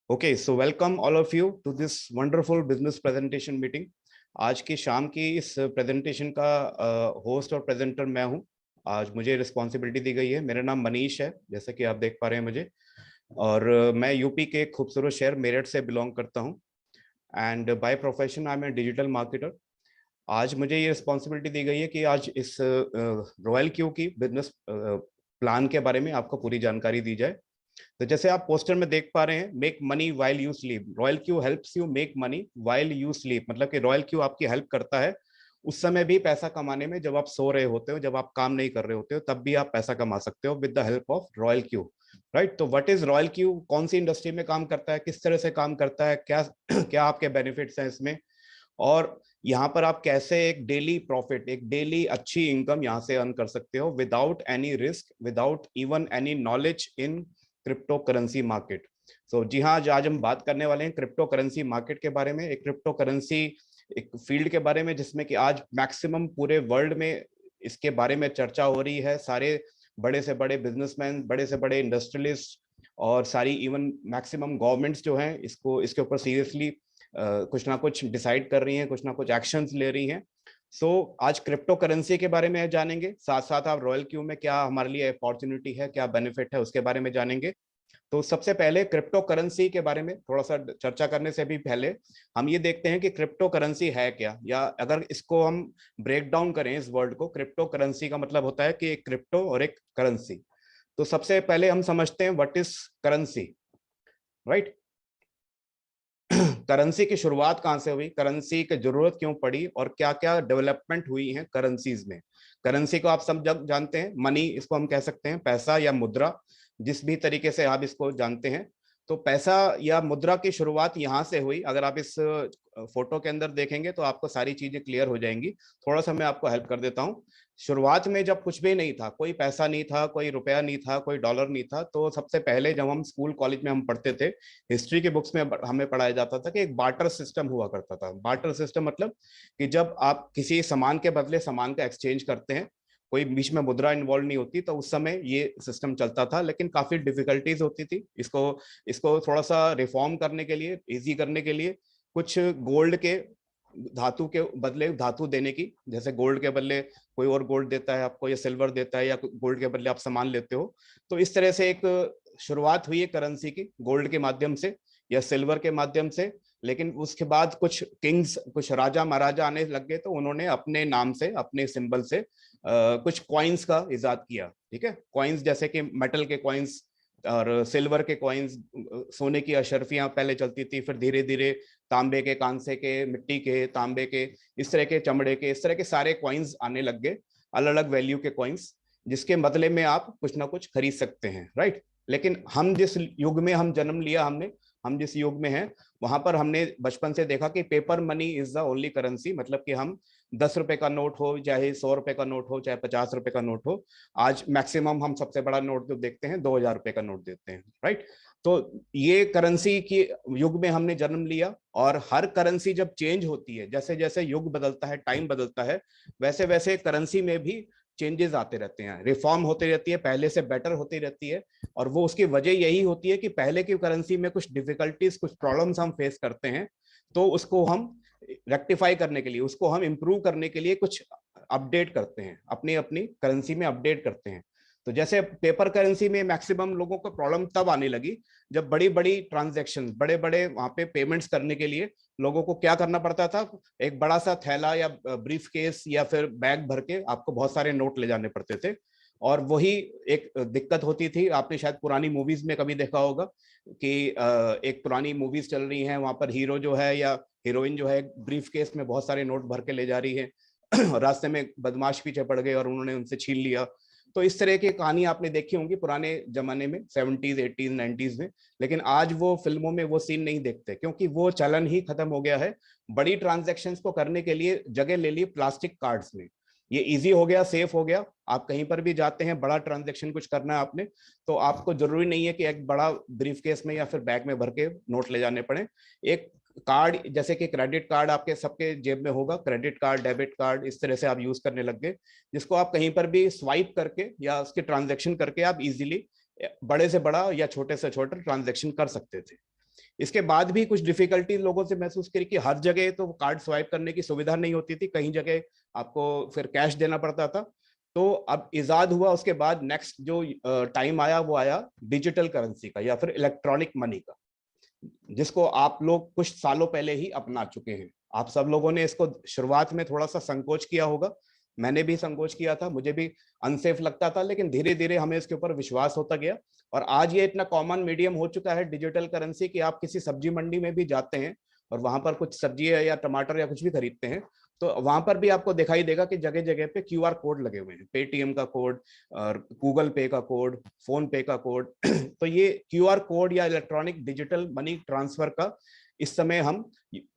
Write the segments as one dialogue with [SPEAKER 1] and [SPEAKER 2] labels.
[SPEAKER 1] Okay, so welcome all of you to this wonderful business presentation meeting. आज की शाम की इस प्रेजेंटेशन का होस्ट और प्रेजेंटर मैं हूं। आज मुझे रिस्पॉन्सिबिलिटी दी गई है। मेरा नाम मनीष है, जैसे कि आप देख पा रहे हैं मुझे। और मैं यूपी के एक खूबसूरत शहर मेरठ से बिलोंग करता हूं। And by profession I am a digital marketer. आज मुझे ये रिस्पॉन्सिबिलिटी दी गई है कि आज इस रॉयल क्यू की बिजनेस प्लान के बारे में आपको पूरी जानकारी दी जाए। तो जैसे आप पोस्टर में देख पा रहे हैं, make money while you sleep. Royal Q helps you make money while you sleep, मतलब कि रॉयल क्यू आपकी हेल्प करता है उस समय भी पैसा कमाने में, जब आप सो रहे होते हो, जब आप काम नहीं कर रहे होते हो, तब भी आप पैसा कमा सकते हो with the help of royal Q. Right, तो व्हाट इज रॉयल क्यू, कौन सी इंडस्ट्री में काम करता है, किस तरह से काम करता है, क्या क्या आपके बेनिफिट्स हैं इसमें, और यहाँ पर आप कैसे एक डेली प्रॉफिट, एक डेली अच्छी इनकम यहाँ से अर्न कर सकते हो without any risk, without even any knowledge in cryptocurrency market. So जी हाँ, आज हम बात करने वाले हैं क्रिप्टो करेंसी मार्केट के बारे में, एक क्रिप्टो करेंसी एक फील्ड के बारे में जिसमें कि आज मैक्सिमम पूरे वर्ल्ड में इसके बारे में चर्चा हो रही है। सारे बड़े से बड़े बिजनेसमैन, बड़े से बड़े इंडस्ट्रियलिस्ट और सारी इवन मैक्सिमम गवर्नमेंट्स जो हैं इसको, इसके ऊपर सीरियसली कुछ ना कुछ डिसाइड कर रही हैं, कुछ ना कुछ एक्शंस ले रही हैं। आज क्रिप्टो करेंसी के बारे में जानेंगे, साथ साथ आप रॉयल क्यू में क्या हमारे लिए अपॉर्चुनिटी है, क्या बेनिफिट है, उसके बारे में जानेंगे। तो सबसे पहले क्रिप्टो करेंसी के बारे में थोड़ा सा चर्चा करने से भी पहले हम ये देखते हैं कि क्रिप्टो करेंसी है क्या, या अगर इसको हम ब्रेक डाउन करें इस वर्ड को, क्रिप्टो करेंसी का मतलब होता है कि एक क्रिप्टो और एक करेंसी। तो सबसे पहले हम समझते हैं what is currency. Right, currency की शुरुआत कहां से हुई, करेंसी की जरूरत क्यों पड़ी, और क्या क्या डेवलपमेंट हुई है करेंसीज में। करेंसी को आप सब जब जानते हैं, मनी इसको हम कह सकते हैं, पैसा या मुद्रा, जिस भी तरीके से आप इसको जानते हैं। तो पैसा या मुद्रा की शुरुआत यहां से हुई। अगर आप इस फोटो के अंदर देखेंगे तो आपको सारी चीजें क्लियर हो जाएंगी। थोड़ा सा मैं आपको हेल्प कर देता हूं। शुरुआत में जब कुछ भी नहीं था, कोई पैसा नहीं था, कोई रुपया नहीं था, कोई डॉलर नहीं था, तो सबसे पहले जब हम स्कूल कॉलेज में हम पढ़ते थे, हिस्ट्री के बुक्स में हमें पढ़ाया जाता था कि एक बार्टर सिस्टम हुआ करता था। बार्टर सिस्टम मतलब कि जब आप किसी सामान के बदले सामान का एक्सचेंज करते हैं, कोई बीच में मुद्रा इन्वॉल्व नहीं होती, तो उस समय ये सिस्टम चलता था। लेकिन काफी डिफिकल्टीज होती थी इसको इसको थोड़ा सा रिफॉर्म करने के लिए, इजी करने के लिए, कुछ गोल्ड के धातु के बदले धातु देने की, जैसे गोल्ड के बदले कोई और गोल्ड देता है आपको, या सिल्वर देता है, या गोल्ड के बदले आप सामान लेते हो। तो इस तरह से एक शुरुआत हुई है करेंसी की, गोल्ड के माध्यम से या सिल्वर के माध्यम से। लेकिन उसके बाद कुछ किंग्स, कुछ राजा महाराजा आने लग गए, तो उन्होंने अपने नाम से, अपने सिंबल से कुछ कॉइन्स का इजाद किया। ठीक है, कॉइन्स जैसे कि मेटल के कॉइन्स और सिल्वर के कॉइन्स, सोने की अशर्फियां पहले चलती थी, फिर धीरे धीरे तांबे के, कांसे के, मिट्टी के, तांबे के, इस तरह के, चमड़े के, इस तरह के सारे कॉइन्स आने लग गए, अलग अलग वैल्यू के कॉइन्स, जिसके बदले में आप कुछ ना कुछ खरीद सकते हैं। राइट, लेकिन हम जिस युग में हम जन्म लिया, हम जिस युग में हैं, वहां पर हमने बचपन से देखा कि paper money is the only currency. मतलब कि हम 10 रुपए का नोट हो, चाहे 100 रुपए का नोट हो, चाहे 50 रुपए का नोट हो, आज मैक्सिमम हम सबसे बड़ा नोट जो देखते हैं 2000 रुपए का नोट देते हैं। राइट, तो ये करेंसी की युग में हमने जन्म लिया। और हर करेंसी जब चेंज होती है, जैसे जैसे युग बदलता है, टाइम बदलता है, वैसे वैसे करेंसी में भी चेंजेस आते रहते हैं, रिफॉर्म होती रहती है, पहले से बेटर होती रहती है। और वो उसकी वजह यही होती है कि पहले की करेंसी में कुछ डिफिकल्टीज, कुछ प्रॉब्लम्स हम फेस करते हैं, तो उसको हम रेक्टिफाई करने के लिए, उसको हम इंप्रूव करने के लिए कुछ अपडेट करते हैं, अपनी अपनी करेंसी में अपडेट करते हैं। तो जैसे पेपर करेंसी में मैक्सिमम लोगों को प्रॉब्लम तब आने लगी जब बड़ी बड़ी ट्रांजैक्शन, बड़े बड़े वहां पे पेमेंट्स करने के लिए लोगों को क्या करना पड़ता था, एक बड़ा सा थैला या ब्रीफ केस या फिर बैग भर के आपको बहुत सारे नोट ले जाने पड़ते थे। और वही एक दिक्कत होती थी। आपने शायद पुरानी मूवीज में कभी देखा होगा कि एक पुरानी मूवीज चल रही हैं, वहां पर हीरो जो है या हीरोइन जो है ब्रीफ केस में बहुत सारे नोट भर के ले जा रही है, रास्ते में बदमाश पीछे पड़ गए और उन्होंने उनसे छीन लिया। तो इस तरह की कहानी आपने देखी होंगी पुराने जमाने में, 70s 80s 90s में। लेकिन आज वो फिल्मों में वो सीन नहीं देखते, क्योंकि वो चलन ही खत्म हो गया है। बड़ी ट्रांजैक्शंस को करने के लिए जगह ले ली प्लास्टिक कार्ड्स में। ये इजी हो गया, सेफ हो गया। आप कहीं पर भी जाते हैं, बड़ा ट्रांजैक्शन कुछ करना है आपने, तो आपको जरूरी नहीं है कि एक बड़ा ब्रीफ केस में या फिर बैग में भर के नोट ले जाने पड़े। एक कार्ड, जैसे कि क्रेडिट कार्ड आपके सबके जेब में होगा, क्रेडिट कार्ड, डेबिट कार्ड, इस तरह से आप यूज करने लग गए, जिसको आप कहीं पर भी स्वाइप करके या उसके ट्रांजैक्शन करके आप इजीली बड़े से बड़ा या छोटे से छोटे ट्रांजैक्शन कर सकते थे। इसके बाद भी कुछ डिफिकल्टी लोगों से महसूस करी कि हर जगह तो कार्ड स्वाइप करने की सुविधा नहीं होती थी, कहीं जगह आपको फिर कैश देना पड़ता था। तो अब इजाद हुआ, उसके बाद नेक्स्ट जो टाइम आया वो आया डिजिटल करेंसी का या फिर इलेक्ट्रॉनिक मनी का, जिसको आप लोग कुछ सालों पहले ही अपना चुके हैं। आप सब लोगों ने इसको शुरुआत में थोड़ा सा संकोच किया होगा, मैंने भी संकोच किया था, मुझे भी अनसेफ लगता था, लेकिन धीरे धीरे हमें इसके ऊपर विश्वास होता गया। और आज ये इतना कॉमन मीडियम हो चुका है डिजिटल करेंसी कि आप किसी सब्जी मंडी में भी जाते हैं और वहां पर कुछ सब्जी या टमाटर या कुछ भी खरीदते हैं, तो वहां पर भी आपको दिखाई देगा कि जगह जगह पे क्यूआर कोड लगे हुए हैं, पेटीएम का कोड और गूगल पे का कोड, फोन पे का कोड। तो ये क्यूआर कोड या इलेक्ट्रॉनिक डिजिटल मनी ट्रांसफर का इस समय हम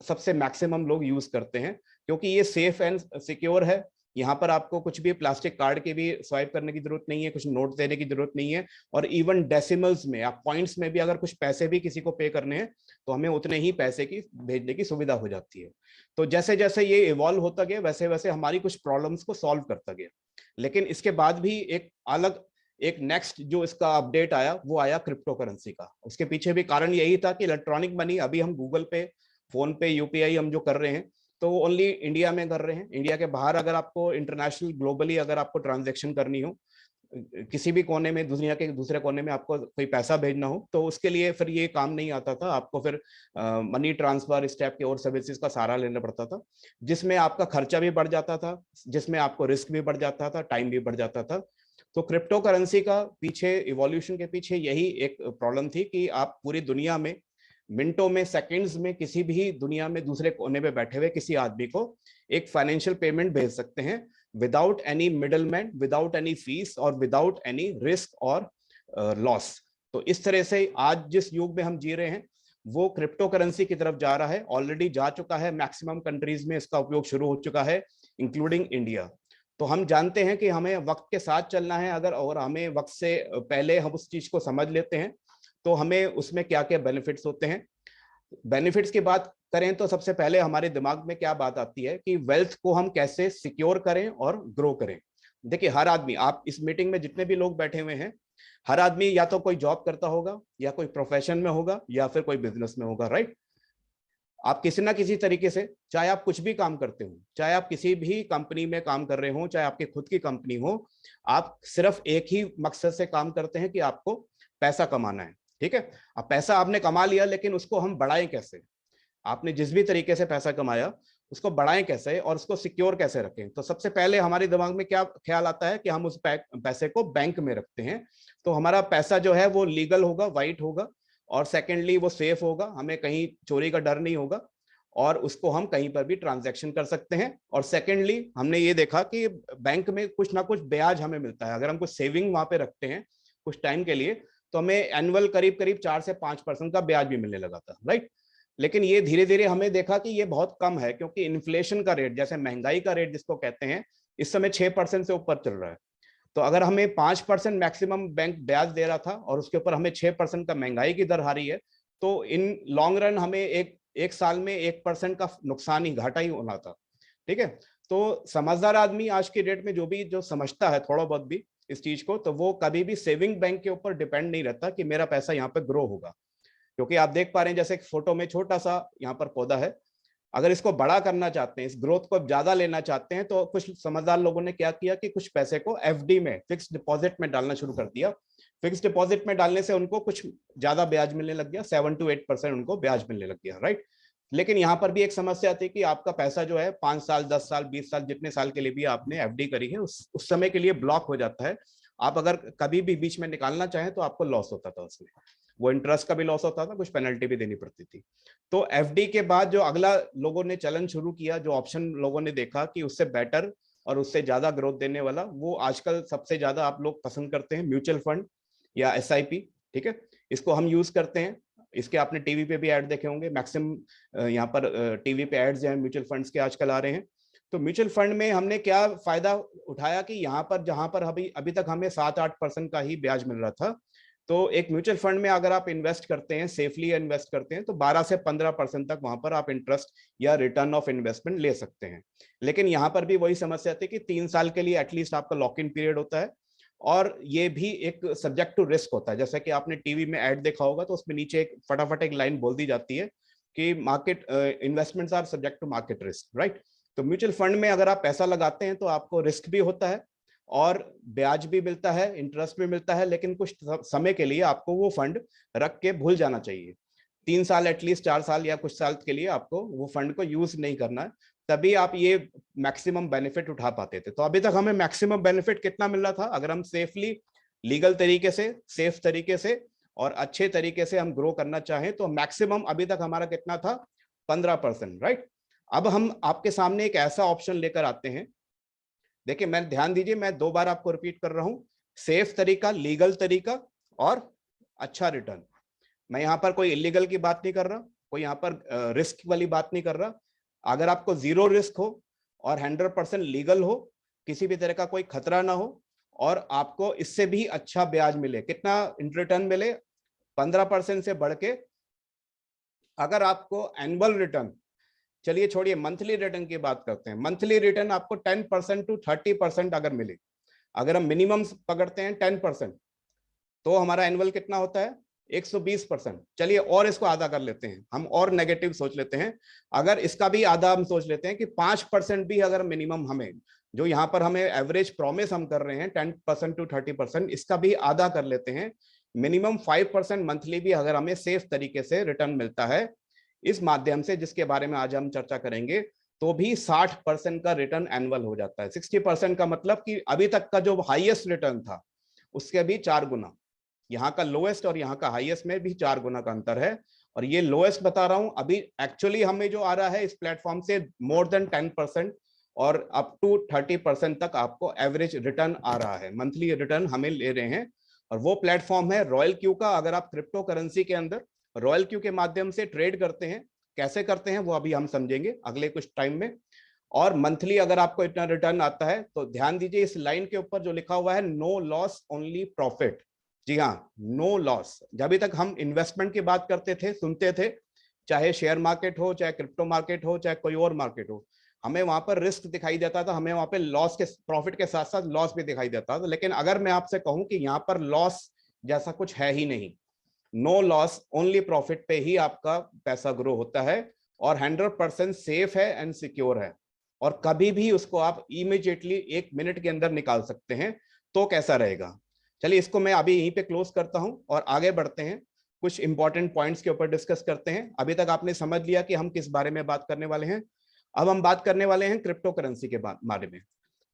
[SPEAKER 1] सबसे मैक्सिमम लोग यूज करते हैं, क्योंकि ये सेफ एंड सिक्योर है। यहाँ पर आपको कुछ भी प्लास्टिक कार्ड के भी स्वाइप करने की जरूरत नहीं है, कुछ नोट देने की जरूरत नहीं है, और इवन डेसिमल्स में या पॉइंट्स में भी अगर कुछ पैसे भी किसी को पे करने हैं तो हमें उतने ही पैसे की भेजने की सुविधा हो जाती है। तो जैसे जैसे ये इवॉल्व होता गया वैसे वैसे हमारी कुछ प्रॉब्लम्स को सॉल्व करता गया। लेकिन इसके बाद भी एक नेक्स्ट जो इसका अपडेट आया वो आया क्रिप्टो करेंसी का। उसके पीछे भी कारण यही था कि इलेक्ट्रॉनिक मनी अभी हम गूगल पे, फोन पे, यूपीआई हम जो कर रहे हैं तो ओनली इंडिया में कर रहे हैं। इंडिया के बाहर अगर आपको इंटरनेशनल ग्लोबली अगर आपको ट्रांजैक्शन करनी हो, किसी भी कोने में, दुनिया के दूसरे कोने में आपको कोई पैसा भेजना हो, तो उसके लिए फिर ये काम नहीं आता था, आपको फिर मनी ट्रांसफर इस टाइप के और सर्विसेज का सहारा लेना पड़ता था, जिसमें आपका खर्चा भी बढ़ जाता था, जिसमें आपको रिस्क भी बढ़ जाता था, टाइम भी बढ़ जाता था। तो क्रिप्टो करेंसी का पीछे, इवोल्यूशन के पीछे यही एक प्रॉब्लम थी कि आप पूरी दुनिया में मिनटों में, सेकंड्स में, किसी भी दुनिया में दूसरे कोने में बैठे हुए किसी आदमी को एक फाइनेंशियल पेमेंट भेज सकते हैं without any middleman, without any fees और विदाउट एनी रिस्क और लॉस। तो इस तरह से आज जिस युग में हम जी रहे हैं वो क्रिप्टो करेंसी की तरफ जा रहा है, ऑलरेडी जा चुका है, मैक्सिमम कंट्रीज में इसका उपयोग शुरू हो चुका है, इंक्लूडिंग इंडिया। तो हम जानते हैं कि हमें वक्त के साथ चलना है अगर, और हमें वक्त से पहले हम उस चीज को समझ लेते हैं तो हमें उसमें क्या क्या बेनिफिट्स होते हैं। बेनिफिट्स की बात करें तो सबसे पहले हमारे दिमाग में क्या बात आती है कि वेल्थ को हम कैसे सिक्योर करें और ग्रो करें। देखिए हर आदमी, आप इस मीटिंग में जितने भी लोग बैठे हुए हैं, हर आदमी या तो कोई जॉब करता होगा या कोई प्रोफेशन में होगा या फिर कोई बिजनेस में होगा, राइट। आप किसी ना किसी तरीके से, चाहे आप कुछ भी काम करते हो, चाहे आप किसी भी कंपनी में काम कर रहे हो, चाहे आपकी खुद की कंपनी हो, आप सिर्फ एक ही मकसद से काम करते हैं कि आपको पैसा कमाना है, ठीक है। अब पैसा आपने कमा लिया, लेकिन उसको हम बढ़ाएं कैसे? आपने जिस भी तरीके से पैसा कमाया उसको बढ़ाएं कैसे और उसको सिक्योर कैसे रखें? तो सबसे पहले हमारे दिमाग में क्या ख्याल आता है कि हम उस पैसे को बैंक में रखते हैं, तो हमारा पैसा जो है वो लीगल होगा, वाइट होगा, और सेकेंडली वो सेफ होगा, हमें कहीं चोरी का डर नहीं होगा, और उसको हम कहीं पर भी ट्रांजैक्शन कर सकते हैं। और सेकेंडली हमने ये देखा कि बैंक में कुछ ना कुछ ब्याज हमें मिलता है, अगर हम कुछ सेविंग वहां पे रखते हैं कुछ टाइम के लिए, तो हमें एनुअल करीब करीब 4 से 5% का ब्याज भी मिलने लगा था, राइट। लेकिन ये धीरे धीरे हमें देखा कि ये बहुत कम है, क्योंकि इन्फ्लेशन का रेट, जैसे महंगाई का रेट जिसको कहते हैं, इस समय 6% से ऊपर चल रहा है। तो अगर हमें 5% मैक्सिमम बैंक ब्याज दे रहा था और उसके ऊपर हमें 6% का महंगाई की दर आ रही है, तो इन लॉन्ग रन हमें एक साल में 1% का नुकसान ही, घाटा ही होना था, ठीक है। तो समझदार आदमी आज की डेट में जो समझता है थोड़ा बहुत भी इस चीज को, तो वो कभी भी सेविंग बैंक के ऊपर डिपेंड नहीं रहता कि मेरा पैसा यहाँ पे ग्रो होगा। क्योंकि आप देख पा रहे हैं जैसे फोटो में छोटा सा यहाँ पर पौधा है, अगर इसको बड़ा करना चाहते हैं, इस ग्रोथ को ज्यादा लेना चाहते हैं, तो कुछ समझदार लोगों ने क्या किया कि कुछ पैसे को एफडी में, फिक्स डिपॉजिट में डालना शुरू कर दिया। फिक्स डिपॉजिट में डालने से उनको कुछ ज्यादा ब्याज मिलने लग गया, 7 to 8% उनको ब्याज मिलने लग गया, राइट। लेकिन यहाँ पर भी एक समस्या थी कि आपका पैसा जो है 5 साल, 10 साल, 20 साल, जितने साल के लिए भी आपने एफडी करी है, उस समय के लिए ब्लॉक हो जाता है। आप अगर कभी भी बीच में निकालना चाहें तो आपको लॉस होता था उसमें, वो इंटरेस्ट का भी लॉस होता था, कुछ पेनल्टी भी देनी पड़ती थी। तो एफडी के बाद जो अगला लोगों ने चलन शुरू किया, जो ऑप्शन लोगों ने देखा कि उससे बेटर और उससे ज्यादा ग्रोथ देने वाला, वो आजकल सबसे ज्यादा आप लोग पसंद करते हैं म्यूचुअल फंड या एसआईपी, ठीक है। इसको हम यूज करते हैं, इसके आपने टीवी पे भी ऐड देखे होंगे, मैक्सिमम यहाँ पर टीवी पे एड्स जो है म्यूचुअल फंड्स के आजकल आ रहे हैं। तो म्यूचुअल फंड में हमने क्या फायदा उठाया कि यहाँ पर जहां पर अभी तक हमें 7-8% का ही ब्याज मिल रहा था, तो एक म्यूचुअल फंड में अगर आप इन्वेस्ट करते हैं, सेफली इन्वेस्ट करते हैं, तो 12 से 15% तक वहां पर आप इंटरेस्ट या रिटर्न ऑफ इन्वेस्टमेंट ले सकते हैं। लेकिन यहाँ पर भी वही समस्या थी कि 3 साल के लिए एटलीस्ट आपका लॉक इन पीरियड होता है, और ये भी एक सब्जेक्ट टू रिस्क होता है। जैसे कि आपने टीवी में ऐड देखा होगा तो उसमें नीचे एक फटाफट एक लाइन बोल दी जाती है कि market investments are subject to market risk, right. तो म्यूचुअल फंड में अगर आप पैसा लगाते हैं तो आपको रिस्क भी होता है और ब्याज भी मिलता है, इंटरेस्ट भी मिलता है, लेकिन कुछ समय के लिए आपको वो फंड रख के भूल जाना चाहिए। 3 साल एटलीस्ट, 4 साल या कुछ साल के लिए आपको वो फंड को यूज नहीं करना है, तभी आप ये मैक्सिमम बेनिफिट उठा पाते थे। तो अभी तक हमें मैक्सिमम बेनिफिट कितना मिल रहा था? अगर हम सेफली, लीगल तरीके से, सेफ तरीके से और अच्छे तरीके से हम ग्रो करना चाहें तो मैक्सिमम अभी तक हमारा कितना था? 15%, राइट। अब हम आपके सामने एक ऐसा ऑप्शन लेकर आते हैं। देखिए, मैं ध्यान दीजिए, मैं 2 बार आपको रिपीट कर रहा हूं, सेफ तरीका, लीगल तरीका और अच्छा रिटर्न। मैं यहाँ पर कोई इलीगल की बात नहीं कर रहा, कोई यहाँ पर रिस्क वाली बात नहीं कर रहा। अगर आपको 0 रिस्क हो और 100% लीगल हो, किसी भी तरह का कोई खतरा ना हो और आपको इससे भी अच्छा ब्याज मिले, कितना रिटर्न मिले? 15% से बढ़ के, अगर आपको एनुअल रिटर्न, चलिए छोड़िए मंथली रिटर्न की बात करते हैं, मंथली रिटर्न आपको 10% to 30% अगर मिले, अगर हम मिनिमम पकड़ते हैं 10%, तो हमारा एनुअल कितना होता है? 120%। चलिए और इसको आधा कर लेते हैं, हम और नेगेटिव सोच लेते हैं, अगर इसका भी आधा हम सोच लेते हैं कि 5% भी अगर मिनिमम हमें, जो यहाँ पर हमें एवरेज प्रॉमिस हम कर रहे हैं 10% to 30%, इसका भी आधा कर लेते हैं, मिनिमम 5% मंथली भी अगर हमें सेफ तरीके से रिटर्न मिलता है इस माध्यम से, जिसके बारे में आज हम चर्चा करेंगे, तो भी 60% का रिटर्न एनुअल हो जाता है। 60% का मतलब कि अभी तक का जो हाईएस्ट रिटर्न था उसके भी 4 गुना, यहाँ का लोएस्ट और यहाँ का हाईएस्ट में भी 4 गुना का अंतर है। और ये लोएस्ट बता रहा हूं, अभी एक्चुअली हमें जो आ रहा है इस प्लेटफॉर्म से मोर देन 10% और अप टू 30% तक आपको एवरेज रिटर्न आ रहा है, मंथली रिटर्न हमें ले रहे हैं। और वो प्लेटफॉर्म है रॉयल क्यू का। अगर आप क्रिप्टो करेंसी के अंदर रॉयल क्यू के माध्यम से ट्रेड करते हैं, कैसे करते हैं वो अभी हम समझेंगे अगले कुछ टाइम में। और मंथली अगर आपको इतना रिटर्न आता है तो ध्यान दीजिए इस लाइन के ऊपर जो लिखा हुआ है, नो लॉस ओनली प्रॉफिट। जी हाँ, नो लॉस। जब तक हम इन्वेस्टमेंट की बात करते थे, सुनते थे, चाहे शेयर मार्केट हो, चाहे क्रिप्टो मार्केट हो, चाहे कोई और मार्केट हो, हमें वहां पर रिस्क दिखाई देता था, हमें वहां पे लॉस के, प्रॉफिट के साथ साथ लॉस भी दिखाई देता था। लेकिन अगर मैं आपसे कहूं कि यहाँ पर लॉस जैसा कुछ है ही नहीं, नो लॉस ओनली प्रॉफिट पे ही आपका पैसा ग्रो होता है और 100% सेफ है एंड सिक्योर है, और कभी भी उसको आप इमीडिएटली 1 मिनट के अंदर निकाल सकते हैं, तो कैसा रहेगा? चलिए इसको मैं अभी यहीं पे क्लोज करता हूं और आगे बढ़ते हैं, कुछ इंपॉर्टेंट पॉइंट्स के ऊपर डिस्कस करते हैं। अभी तक आपने समझ लिया कि हम किस बारे में बात करने वाले हैं। अब हम बात करने वाले हैं क्रिप्टो करेंसी के बारे में।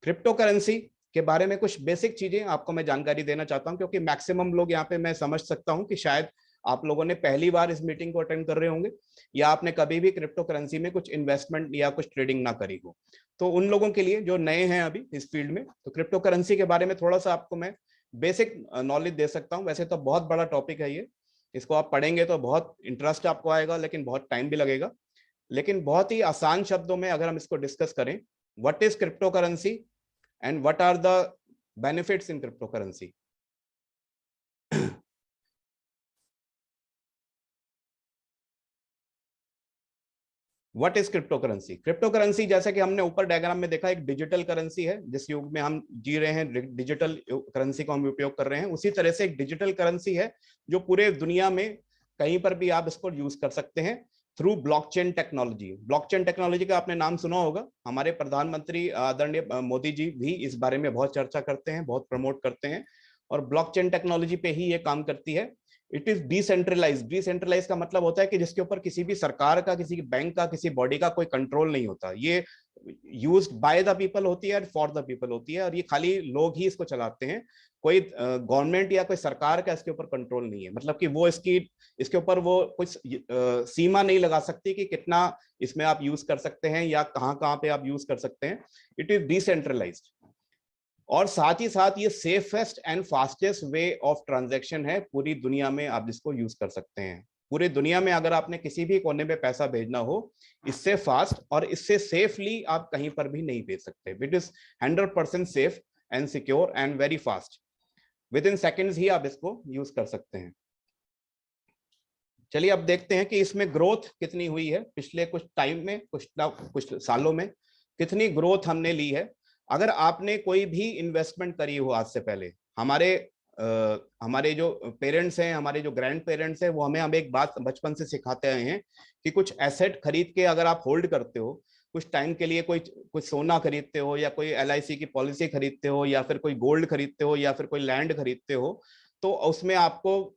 [SPEAKER 1] क्रिप्टो करेंसी के बारे में कुछ बेसिक चीजें आपको मैं जानकारी देना चाहता हूं, क्योंकि मैक्सिमम लोग यहाँ पे, मैं समझ सकता हूं कि शायद आप लोगों ने पहली बार इस मीटिंग को अटेंड कर रहे होंगे या आपने कभी भी क्रिप्टो करेंसी में कुछ इन्वेस्टमेंट या कुछ ट्रेडिंग ना करी हो। तो उन लोगों के लिए जो नए हैं अभी इस फील्ड में, तो क्रिप्टो करेंसी के बारे में थोड़ा सा आपको मैं बेसिक नॉलेज दे सकता हूं। वैसे तो बहुत बड़ा टॉपिक है ये, इसको आप पढ़ेंगे तो बहुत इंटरेस्ट आपको आएगा, लेकिन बहुत टाइम भी लगेगा। लेकिन बहुत ही आसान शब्दों में अगर हम इसको डिस्कस करें, what is crypto currency and what are the benefits in cryptocurrency? What is crypto currency? Crypto currency, जैसे कि हमने ऊपर डायग्राम में देखा, एक डिजिटल करेंसी है। जिस युग में हम जी रहे हैं, डिजिटल करेंसी को हम उपयोग कर रहे हैं, उसी तरह से एक डिजिटल करेंसी है जो पूरे दुनिया में कहीं पर भी आप इसको यूज कर सकते हैं through blockchain technology. Blockchain technology का आपने नाम सुना होगा, हमारे प्रधानमंत्री आदरणीय मोदी जी भी इस बारे में बहुत चर्चा करते हैं, बहुत प्रमोट करते हैं, और ब्लॉकचेन टेक्नोलॉजी पे ही ये काम करती है। It is decentralise. डिसेंट्रलाइज का मतलब होता है कि जिसके ऊपर किसी भी सरकार का, किसी बैंक का, किसी बॉडी का कोई कंट्रोल नहीं होता। ये यूज्ड बाय द पीपल होती है, फॉर द पीपल होती है, और ये खाली लोग ही इसको चलाते हैं। कोई गवर्नमेंट या कोई सरकार का इसके ऊपर कंट्रोल नहीं है, मतलब कि वो इसके ऊपर वो कुछ सीमा नहीं लगा सकती कि कितना इसमें आप यूज कर सकते हैं या कहाँ कहाँ पे आप यूज कर सकते हैं। इट इज डिसेंट्रलाइज्ड, और साथ ही साथ ये safest and fastest way of transaction है पूरी दुनिया में, आप जिसको यूज कर सकते हैं। पूरी दुनिया में अगर आपने किसी भी कोने में पैसा भेजना हो, इससे फास्ट और इससे सेफली आप कहीं पर भी नहीं भेज सकते। It is 100% safe and secure and very fast. Within seconds ही आप इसको यूज कर सकते हैं। चलिए अब देखते हैं कि इसमें ग्रोथ कितनी हुई है पिछले कुछ टाइम में, कुछ सालों में कितनी ग्रोथ हमने ली है। अगर आपने कोई भी इन्वेस्टमेंट करी हो आज से पहले, हमारे हमारे जो पेरेंट्स हैं, हमारे जो ग्रैंड पेरेंट्स हैं, वो हमें एक बात बचपन से सिखाते आए हैं कि कुछ एसेट खरीद के अगर आप होल्ड करते हो कुछ टाइम के लिए, कोई कुछ सोना खरीदते हो या कोई LIC की पॉलिसी खरीदते हो या फिर कोई गोल्ड खरीदते हो या फिर कोई लैंड खरीदते हो, तो उसमें आपको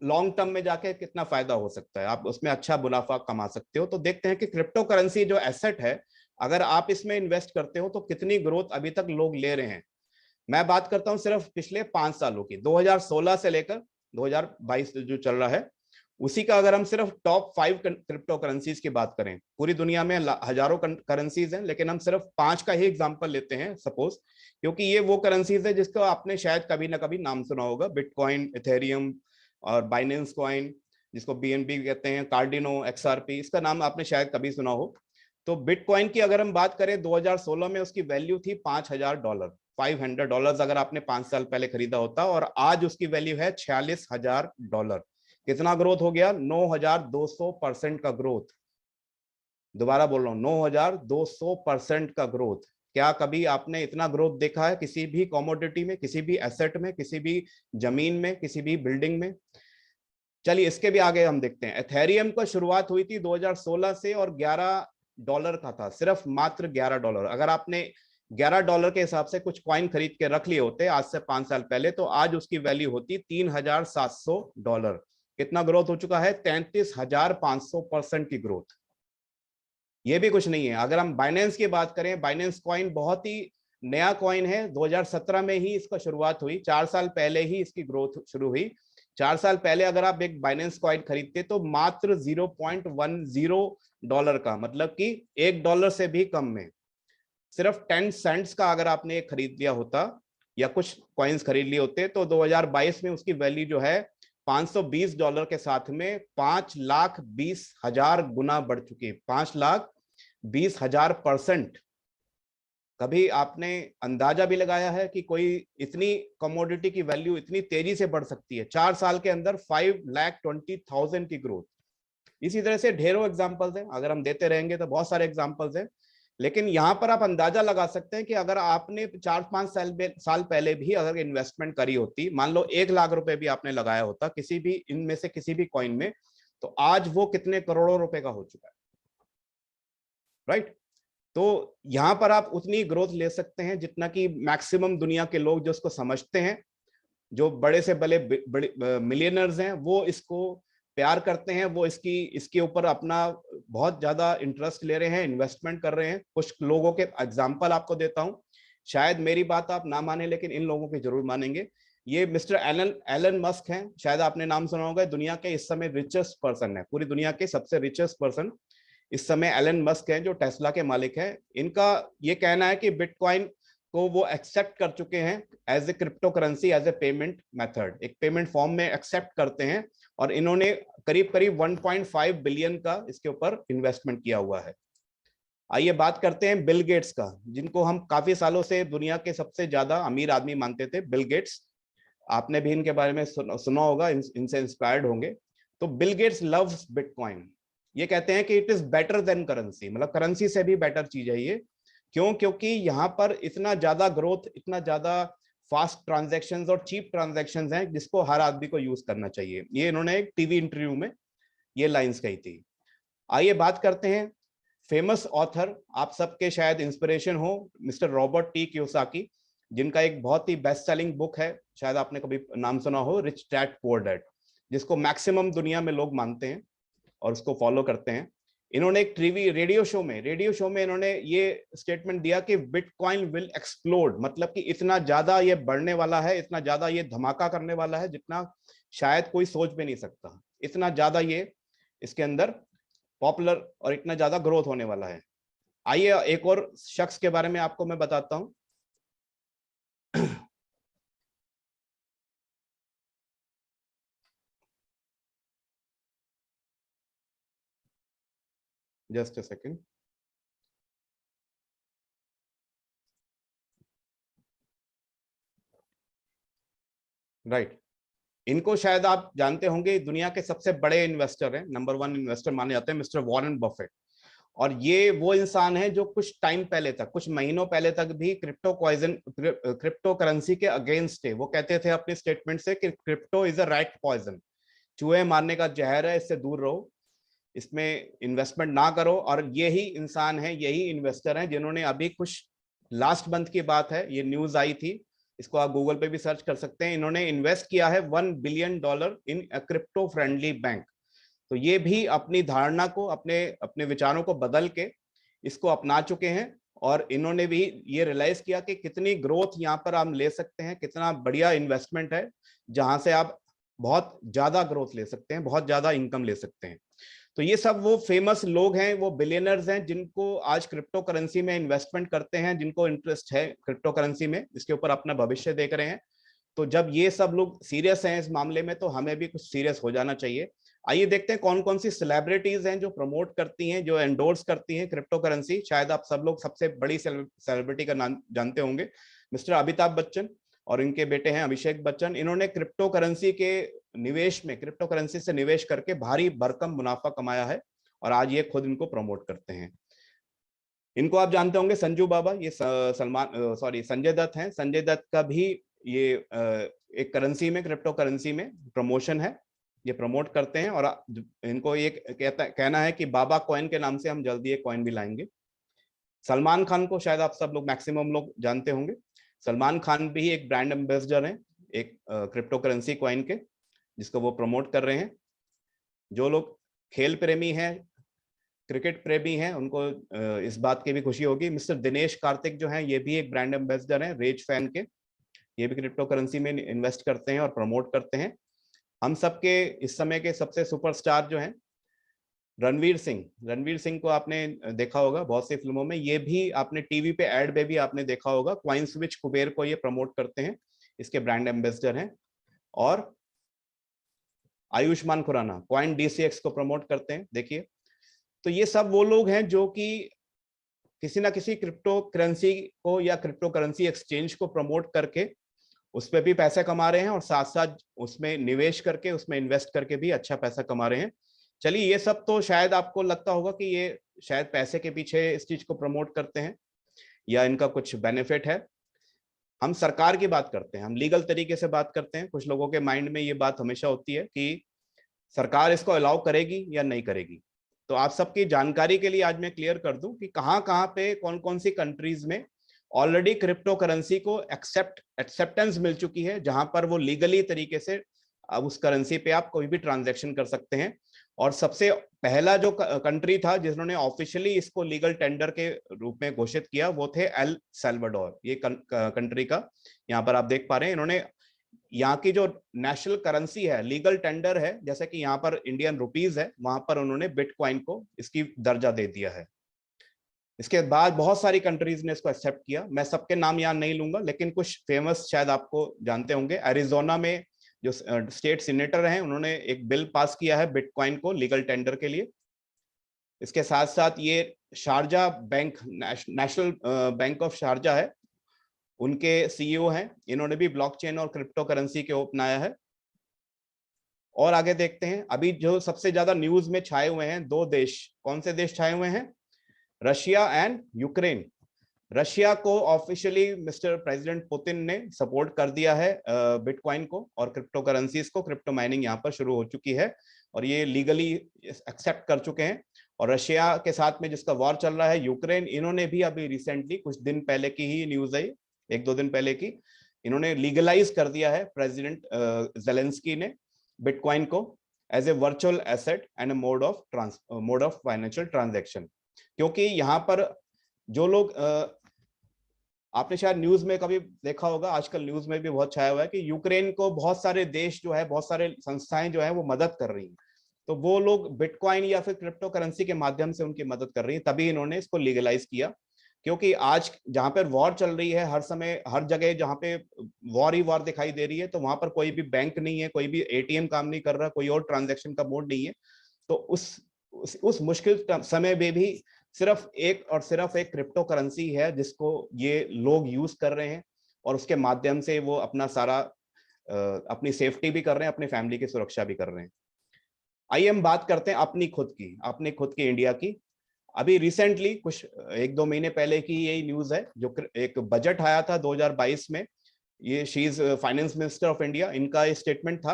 [SPEAKER 1] लॉन्ग टर्म में जाके कितना फायदा हो सकता है, आप उसमें अच्छा मुनाफा कमा सकते हो। तो देखते हैं कि क्रिप्टो करेंसी जो एसेट है, अगर आप इसमें इन्वेस्ट करते हो तो कितनी ग्रोथ अभी तक लोग ले रहे हैं। मैं बात करता हूं सिर्फ पिछले 5 सालों की, 2016 से लेकर 2022 जो चल रहा है, उसी का अगर हम सिर्फ टॉप 5 क्रिप्टो करेंसीज की बात करें, पूरी दुनिया में हजारों करेंसीज हैं, लेकिन हम सिर्फ 5 का ही एग्जांपल लेते हैं सपोज, क्योंकि ये वो करेंसीज है जिसको आपने शायद कभी ना कभी नाम सुना होगा। बिटकॉइन, इथेरियम और बाइनेंस कॉइन, जिसको BNB कहते हैं, कार्डिनो, XRP, इसका नाम आपने शायद कभी सुना हो। तो बिटकॉइन की अगर हम बात करें, 2016 में उसकी वैल्यू थी $5,000, $500 अगर आपने 5 साल पहले खरीदा होता, और आज उसकी वैल्यू है $46,000। कितना ग्रोथ हो गया? 9,200% का ग्रोथ। दोबारा बोल रहा हूं, 9,200% का ग्रोथ। क्या कभी आपने इतना ग्रोथ देखा है किसी भी कमोडिटी में, किसी भी एसेट में, किसी भी जमीन में, किसी भी बिल्डिंग में? चलिए इसके भी आगे हम देखते हैं। एथेरियम का शुरुआत हुई थी 2016 से और $11 का था, सिर्फ मात्र $11। अगर आपने $11 के हिसाब से कुछ कॉइन खरीद के रख लिए होते आज से 5 साल पहले, तो आज उसकी वैल्यू होती $3,700। कितना ग्रोथ हो चुका है? 33,500% की ग्रोथ। ये भी कुछ नहीं है। अगर हम बाइनेंस की बात करें, बाइनेंस कॉइन बहुत ही नया कॉइन है, 2017 में ही इसका शुरुआत हुई, 4 साल पहले ही इसकी ग्रोथ शुरू हुई। 4 साल पहले अगर आप एक बाइनेंस कॉइन खरीदते तो मात्र $0.10 का, मतलब कि $1 से भी कम में, सिर्फ 10 सेंट्स का अगर आपने एक खरीद लिया होता या कुछ कॉइन्स खरीद लिए होते, तो 2022 में उसकी वैल्यू जो है $520 के साथ में 5,20,000 गुना बढ़ चुकी है। 5,20,000%। कभी आपने अंदाजा भी लगाया है कि कोई इतनी कमोडिटी की वैल्यू इतनी तेजी से बढ़ सकती है? 4 साल के अंदर 5,20,000 की ग्रोथ। इसी तरह से ढेरों एग्जांपल्स हैं, अगर हम देते रहेंगे तो बहुत सारे एग्जांपल्स हैं, लेकिन यहां पर आप अंदाजा लगा सकते हैं कि अगर आपने 4-5 साल पहले भी अगर इन्वेस्टमेंट करी होती, मान लो 1,00,000 रुपए भी आपने लगाया होता किसी भी इनमें से किसी भी कॉइन में, तो आज वो कितने करोड़ों रुपए का हो चुका है, राइट? तो यहां पर आप उतनी ग्रोथ ले सकते हैं जितना कि मैक्सिमम दुनिया के लोग जो उसको समझते हैं, जो बड़े से बड़े मिलियनर्स हैं, वो इसको प्यार करते हैं, वो इसके ऊपर अपना बहुत ज्यादा इंटरेस्ट ले रहे हैं, इन्वेस्टमेंट कर रहे हैं। कुछ लोगों के एग्जांपल आपको देता हूं, शायद मेरी बात आप ना माने लेकिन इन लोगों की जरूर मानेंगे। ये मिस्टर एलन मस्क हैं, शायद आपने नाम सुना होगा। दुनिया के इस समय रिचेस्ट पर्सन है, पूरी दुनिया के सबसे रिचेस्ट पर्सन इस समय एलन मस्क हैं, जो टेस्ला के मालिक हैं। इनका ये कहना है कि बिटकॉइन को वो एक्सेप्ट कर चुके हैं as a crypto currency, as a payment method, एक पेमेंट फॉर्म में एक्सेप्ट करते हैं, और इन्होंने करीब करीब 1.5 बिलियन का इसके ऊपर इन्वेस्टमेंट किया हुआ है। आइए बात करते हैं बिल गेट्स का, जिनको हम काफी सालों से दुनिया के सबसे ज्यादा अमीर आदमी मानते थे, बिल गेट्स। आपने भी इनके बारे में सुना होगा, इनसे इंस्पायर्ड होंगे। तो बिल गेट्स लव्स बिटकॉइन। ये कहते हैं कि it is better than currency, मतलब करेंसी से भी बेटर चीज है ये। क्यों? क्योंकि यहाँ पर इतना ज्यादा ग्रोथ, इतना ज्यादा फास्ट ट्रांजैक्शंस और चीप ट्रांजैक्शंस हैं, जिसको हर आदमी को यूज करना चाहिए। ये इन्होंने एक टीवी इंटरव्यू में ये लाइंस कही थी। आइए बात करते हैं फेमस ऑथर, आप सबके शायद इंस्पिरेशन हो, मिस्टर रॉबर्ट टी कियोसाकी, जिनका एक बहुत ही बेस्ट सेलिंग बुक है, शायद आपने कभी नाम सुना हो, रिच डैड पुअर डैड, जिसको मैक्सिमम दुनिया में लोग मानते हैं और उसको फॉलो करते हैं। इन्होंने एक टीवी रेडियो शो में इन्होंने ये स्टेटमेंट दिया कि बिटकॉइन विल एक्सप्लोड, मतलब कि इतना ज्यादा ये बढ़ने वाला है, इतना ज्यादा ये धमाका करने वाला है जितना शायद कोई सोच भी नहीं सकता। इतना ज्यादा ये इसके अंदर पॉपुलर और इतना ज्यादा ग्रोथ होने वाला है। आइए एक और शख्स के बारे में आपको मैं बताता हूं। Just a second. राइट, इनको शायद आप जानते होंगे, दुनिया के सबसे बड़े इन्वेस्टर हैं, नंबर 1 इन्वेस्टर माने जाते हैं, मिस्टर वॉरेन बफेट। और ये वो इंसान है जो कुछ टाइम पहले तक, कुछ महीनों पहले तक भी क्रिप्टो करेंसी के अगेंस्ट थे। वो कहते थे अपने स्टेटमेंट से कि crypto is a rat poison, चूहे मारने का जहर है, इससे दूर रहो, इसमें इन्वेस्टमेंट ना करो। और यही इंसान है, यही इन्वेस्टर हैं जिन्होंने अभी कुछ लास्ट मंथ की बात है, ये न्यूज आई थी, इसको आप गूगल पे भी सर्च कर सकते हैं, इन्होंने इन्वेस्ट किया है $1 billion in crypto friendly bank. तो ये भी अपनी धारणा को, अपने अपने विचारों को बदल के इसको अपना चुके हैं। और इन्होंने भी ये रियलाइज किया कि कितनी ग्रोथ यहाँ पर हम ले सकते हैं, कितना बढ़िया इन्वेस्टमेंट है जहां से आप बहुत ज्यादा ग्रोथ ले सकते हैं, बहुत ज्यादा इनकम ले सकते हैं। तो ये सब वो फेमस लोग हैं, वो बिलियनर्स हैं जिनको आज क्रिप्टो करेंसी में इन्वेस्टमेंट करते हैं, जिनको इंटरेस्ट है क्रिप्टो करेंसी में, इसके ऊपर अपना भविष्य देख रहे हैं। तो जब ये सब लोग सीरियस हैं इस मामले में, तो हमें भी कुछ सीरियस हो जाना चाहिए। आइए देखते हैं कौन कौन सी सेलिब्रिटीज हैं जो प्रमोट करती हैं, जो एंडोर्स करती हैं क्रिप्टो करेंसी। शायद आप सब लोग सबसे बड़ी सेलिब्रिटी का नाम जानते होंगे, मिस्टर अमिताभ बच्चन और इनके बेटे हैं अभिषेक बच्चन। इन्होंने क्रिप्टो करेंसी के निवेश में, क्रिप्टो करेंसी से निवेश करके भारी भरकम मुनाफा कमाया है और आज ये खुद इनको प्रमोट करते हैं। इनको आप जानते होंगे, संजू बाबा, ये संजय दत्त हैं। संजय दत्त का भी ये एक करेंसी में, क्रिप्टो करेंसी में प्रमोशन है, ये प्रमोट करते हैं। और इनको ये कहना है कि बाबा कॉइन के नाम से हम जल्दी एक कॉइन भी लाएंगे। सलमान खान को शायद आप सब लोग, मैक्सिमम लोग जानते होंगे। सलमान खान भी एक ब्रांड एम्बेसडर हैं एक क्रिप्टो करेंसी कॉइन के, जिसको वो प्रमोट कर रहे हैं। जो लोग खेल प्रेमी हैं, क्रिकेट प्रेमी हैं, उनको इस बात की भी खुशी होगी। मिस्टर दिनेश कार्तिक जो हैं, ये भी एक ब्रांड एम्बेसडर हैं रेज फैन के, ये भी क्रिप्टो करेंसी में इन्वेस्ट करते हैं और प्रमोट करते हैं। हम सबके इस समय के सबसे सुपरस्टार जो हैं रणवीर सिंह को आपने देखा होगा बहुत सी फिल्मों में, ये भी आपने टीवी पे एड में भी आपने देखा होगा। क्वाइन स्विच कुबेर को ये प्रमोट करते हैं, इसके ब्रांड एम्बेसडर हैं। और आयुष्मान खुराना क्वाइन DCX को प्रमोट करते हैं। देखिए, तो ये सब वो लोग हैं जो कि किसी ना किसी क्रिप्टो करेंसी को या क्रिप्टो करेंसी एक्सचेंज को प्रमोट करके उस पर भी पैसे कमा रहे हैं और साथ साथ उसमें निवेश करके, उसमें इन्वेस्ट करके भी अच्छा पैसा कमा रहे हैं। चलिए, ये सब तो शायद आपको लगता होगा कि ये शायद पैसे के पीछे इस चीज को प्रमोट करते हैं या इनका कुछ बेनिफिट है। हम सरकार की बात करते हैं, हम लीगल तरीके से बात करते हैं। कुछ लोगों के माइंड में ये बात हमेशा होती है कि सरकार इसको अलाउ करेगी या नहीं करेगी। तो आप सबकी जानकारी के लिए आज मैं क्लियर कर दूं कि कहां पे, कौन कौन सी कंट्रीज में ऑलरेडी क्रिप्टो करेंसी को एक्सेप्टेंस मिल चुकी है, जहां पर वो लीगली तरीके से अब उस करेंसी पे आप कोई भी ट्रांजैक्शन कर सकते हैं। और सबसे पहला जो कंट्री था जिन्होंने ऑफिशियली इसको लीगल टेंडर के रूप में घोषित किया, वो थे एल सल्वाडोर। ये कंट्री का यहाँ पर आप देख पा रहे हैं, इन्होंने यहाँ की जो नेशनल करेंसी है, लीगल टेंडर है, जैसे कि यहाँ पर इंडियन रुपीज है, वहां पर उन्होंने बिटकॉइन को इसकी दर्जा दे दिया है। इसके बाद बहुत सारी कंट्रीज ने इसको एक्सेप्ट किया। मैं सबके नाम यहाँ नहीं लूंगा, लेकिन कुछ फेमस शायद आपको जानते होंगे। एरिजोना में जो स्टेट सीनेटर हैं, उन्होंने एक बिल पास किया है बिटकॉइन को लीगल टेंडर के लिए। इसके साथ साथ ये Sharjah bank, national bank of Sharjah है, उनके CEO हैं, इन्होंने भी ब्लॉकचेन और क्रिप्टो करेंसी को अपनाया है। और आगे देखते हैं, अभी जो सबसे ज्यादा न्यूज में छाए हुए हैं दो देश, कौन से देश छाए हुए हैं? Russia and Ukraine. रशिया को ऑफिशियली मिस्टर प्रेसिडेंट पुतिन ने सपोर्ट कर दिया है बिटकॉइन को और क्रिप्टो करेंसीज को। क्रिप्टो माइनिंग यहाँ पर शुरू हो चुकी है और ये लीगली एक्सेप्ट कर चुके हैं। और रशिया के साथ में जिसका वॉर चल रहा है यूक्रेन, इन्होंने भी अभी रिसेंटली, कुछ दिन पहले की ही न्यूज आई, 1-2 दिन पहले की, इन्होंने लीगलाइज कर दिया है प्रेसिडेंट जेलेंस्की ने बिटकॉइन को as a virtual asset and mode of financial transaction. क्योंकि यहाँ पर जो लोग आपने शायद न्यूज में कभी देखा होगा, आजकल न्यूज में भी बहुत छाया हुआ है कि यूक्रेन को बहुत सारे देश जो है, बहुत सारे संस्थाएं जो है वो मदद कर रही हैं। तो वो लोग बिटकॉइन या फिर क्रिप्टो करेंसी के माध्यम से उनकी मदद कर रही है, तभी इन्होंने इसको लीगलाइज किया। क्योंकि आज जहां पर वॉर चल रही है, हर समय हर जगह जहां पे वॉर ही वॉर दिखाई दे रही है, तो वहां पर कोई भी बैंक नहीं है, कोई भी ATM काम नहीं कर रहा, कोई और ट्रांजैक्शन का मोड नहीं है। तो उस मुश्किल समय में भी सिर्फ एक क्रिप्टो करेंसी है जिसको ये लोग यूज कर रहे हैं और उसके माध्यम से वो अपना सारा अपनी सेफ्टी भी कर रहे हैं, अपनी फैमिली की सुरक्षा भी कर रहे हैं। आइए हम बात करते हैं अपनी खुद की इंडिया की। अभी रिसेंटली कुछ 1-2 महीने पहले की यही न्यूज है, जो एक बजट आया था 2022 में, ये she is finance minister of India, इनका ये स्टेटमेंट था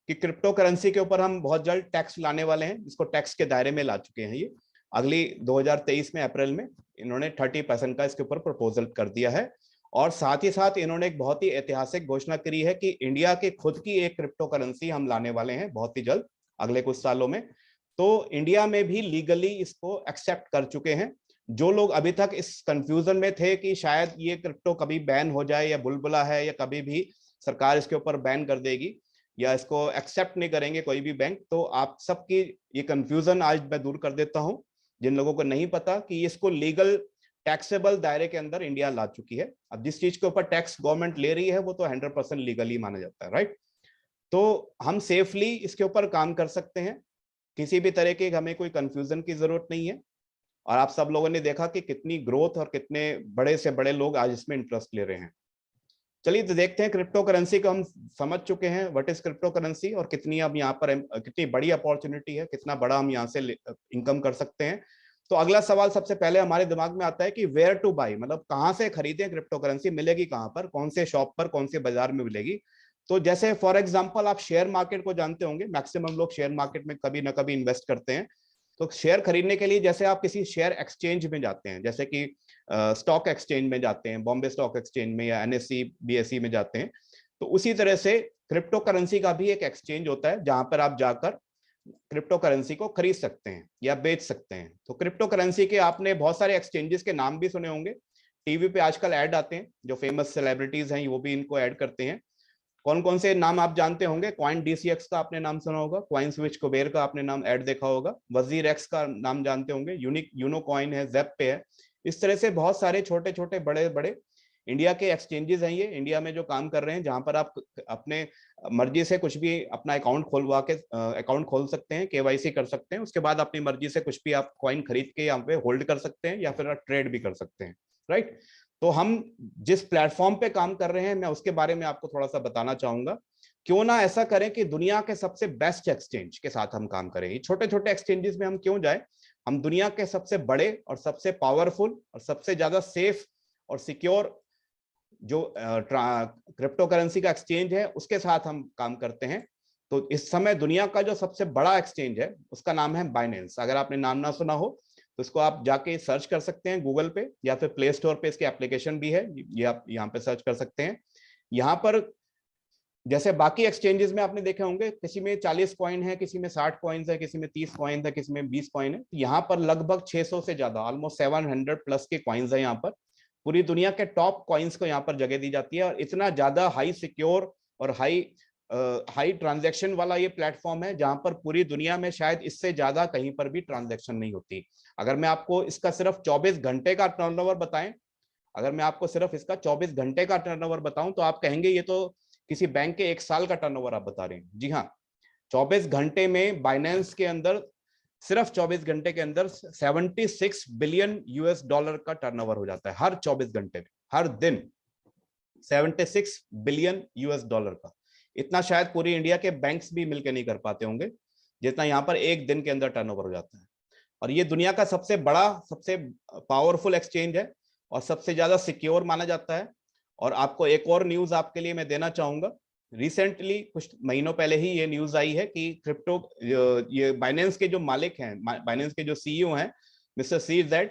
[SPEAKER 1] कि क्रिप्टो करेंसी के ऊपर हम बहुत जल्द टैक्स लाने वाले हैं, इसको टैक्स के दायरे में ला चुके हैं। ये अगली 2023 में अप्रैल में इन्होंने 30% का इसके ऊपर प्रपोजल कर दिया है। और साथ ही साथ इन्होंने एक बहुत ही ऐतिहासिक घोषणा करी है कि इंडिया के खुद की एक क्रिप्टो करेंसी हम लाने वाले हैं बहुत ही जल्द, अगले कुछ सालों में। तो इंडिया में भी लीगली इसको एक्सेप्ट कर चुके हैं। जो लोग अभी तक इस कंफ्यूजन में थे कि शायद ये क्रिप्टो कभी बैन हो जाए या बुलबुला है या कभी भी सरकार इसके ऊपर बैन कर देगी या इसको एक्सेप्ट नहीं करेंगे कोई भी बैंक, तो आप सबकी ये कंफ्यूजन आज मैं दूर कर देता हूं। जिन लोगों को नहीं पता कि इसको लीगल टैक्सेबल दायरे के अंदर इंडिया ला चुकी है। अब जिस चीज के ऊपर टैक्स गवर्नमेंट ले रही है वो तो 100% लीगली माना जाता है, राइट। तो हम सेफली इसके ऊपर काम कर सकते हैं, किसी भी तरह की हमें कोई कंफ्यूजन की जरूरत नहीं है। और आप सब लोगों ने देखा कि कितनी ग्रोथ और कितने बड़े से बड़े लोग आज इसमें इंटरेस्ट ले रहे हैं। चलिए तो देखते हैं, क्रिप्टो करेंसी को हम समझ चुके हैं व्हाट इज क्रिप्टो करेंसी और कितनी अब यहाँ पर कितनी बड़ी अपॉर्चुनिटी है, कितना बड़ा हम यहाँ से इनकम कर सकते हैं। तो अगला सवाल सबसे पहले हमारे दिमाग में आता है कि वेयर टू बाई, मतलब कहाँ से खरीदें क्रिप्टो करेंसी, मिलेगी कहाँ पर, कौन से शॉप पर, कौन से बाजार में मिलेगी। तो जैसे फॉर एग्जाम्पल आप शेयर मार्केट को जानते होंगे, मैक्सिमम लोग शेयर मार्केट में कभी ना कभी इन्वेस्ट करते हैं। तो शेयर खरीदने के लिए जैसे आप किसी शेयर एक्सचेंज में जाते हैं, जैसे कि स्टॉक एक्सचेंज में जाते हैं, बॉम्बे स्टॉक एक्सचेंज में या एनएससी बीएसई में जाते हैं, तो उसी तरह से क्रिप्टो करेंसी का भी एक एक्सचेंज होता है जहां पर आप जाकर क्रिप्टो करेंसी को खरीद सकते हैं या बेच सकते हैं। तो क्रिप्टो करेंसी के आपने बहुत सारे एक्सचेंजेस के नाम भी सुने होंगे, टीवी पे आजकल ऐड आते हैं, जो फेमस सेलिब्रिटीज हैं वो भी इनको ऐड करते हैं। कौन कौन से नाम आप जानते होंगे? कॉइन डीसीएक्स का आपने नाम सुना होगा, कॉइन स्विच कुबेर का आपने नाम ऐड देखा होगा, वजीर एक्स का नाम जानते होंगे, यूनिक यूनो कॉइन है, ज़ेप पे है। इस तरह से बहुत सारे छोटे छोटे बड़े बड़े इंडिया के एक्सचेंजेस हैं, ये इंडिया में जो काम कर रहे हैं, जहां पर आप अपने मर्जी से कुछ भी अपना अकाउंट खोलवा के अकाउंट खोल सकते हैं, केवाईसी कर सकते हैं, उसके बाद अपनी मर्जी से कुछ भी आप कॉइन खरीद के यहाँ पे होल्ड कर सकते हैं या फिर ट्रेड भी कर सकते हैं, राइट। तो हम जिस प्लेटफॉर्म पे काम कर रहे हैं मैं उसके बारे में आपको थोड़ा सा बताना चाहूंगा। क्यों ना ऐसा करें कि दुनिया के सबसे बेस्ट एक्सचेंज के साथ हम काम करें, छोटे छोटे एक्सचेंजेस में हम क्यों जाए, हम दुनिया के सबसे बड़े और सबसे पावरफुल और सबसे ज्यादा सेफ और सिक्योर जो क्रिप्टो करेंसी का एक्सचेंज है उसके साथ हम काम करते हैं। तो इस समय दुनिया का जो सबसे बड़ा एक्सचेंज है उसका नाम है बाइनेंस। अगर आपने नाम ना सुना हो तो इसको आप जाके सर्च कर सकते हैं गूगल पे या फिर प्ले स्टोर पे, इसकी एप्लीकेशन भी है, ये आप यहाँ पे सर्च कर सकते हैं। यहाँ पर जैसे बाकी एक्सचेंजेस में आपने देखे होंगे, किसी में 40 कॉइन है, किसी में 60 कॉइन्स है, किसी में 30 कॉइन है, किसी में 20 कॉइन है। यहाँ पर लगभग 600 से ज्यादा, ऑलमोस्ट 700 प्लस के कॉइन्स है। यहाँ पर पूरी दुनिया के टॉप कॉइन्स को यहाँ पर जगह दी जाती है और इतना ज्यादा हाई सिक्योर और हाई ट्रांजैक्शन वाला ये प्लेटफॉर्म है जहां पर पूरी दुनिया में शायद इससे ज्यादा कहीं पर भी ट्रांजैक्शन नहीं होती। अगर मैं आपको इसका सिर्फ 24 घंटे का टर्नओवर बताएं, अगर मैं आपको सिर्फ इसका 24 घंटे का टर्नओवर बताऊं तो आप कहेंगे ये तो किसी बैंक के 1 साल का टर्नओवर आप बता रहे हैं। जी हाँ, 24 घंटे में बाइनेंस के अंदर, सिर्फ 24 घंटे के अंदर 76 बिलियन यूएस डॉलर का टर्नओवर हो जाता है हर 24 घंटे में, हर दिन 76 बिलियन यूएस डॉलर का। इतना शायद पूरी इंडिया के बैंक्स भी मिलकर नहीं कर पाते होंगे जितना यहाँ पर एक दिन के अंदर टर्नओवर हो जाता है। और ये दुनिया का सबसे बड़ा, सबसे पावरफुल एक्सचेंज है और सबसे ज्यादा सिक्योर माना जाता है। और आपको एक और न्यूज आपके लिए मैं देना चाहूंगा, रिसेंटली कुछ महीनों पहले ही ये न्यूज आई है कि क्रिप्टो, ये बाइनेंस के जो मालिक हैं, बाइनेंस के जो सीईओ हैं मिस्टर CZ,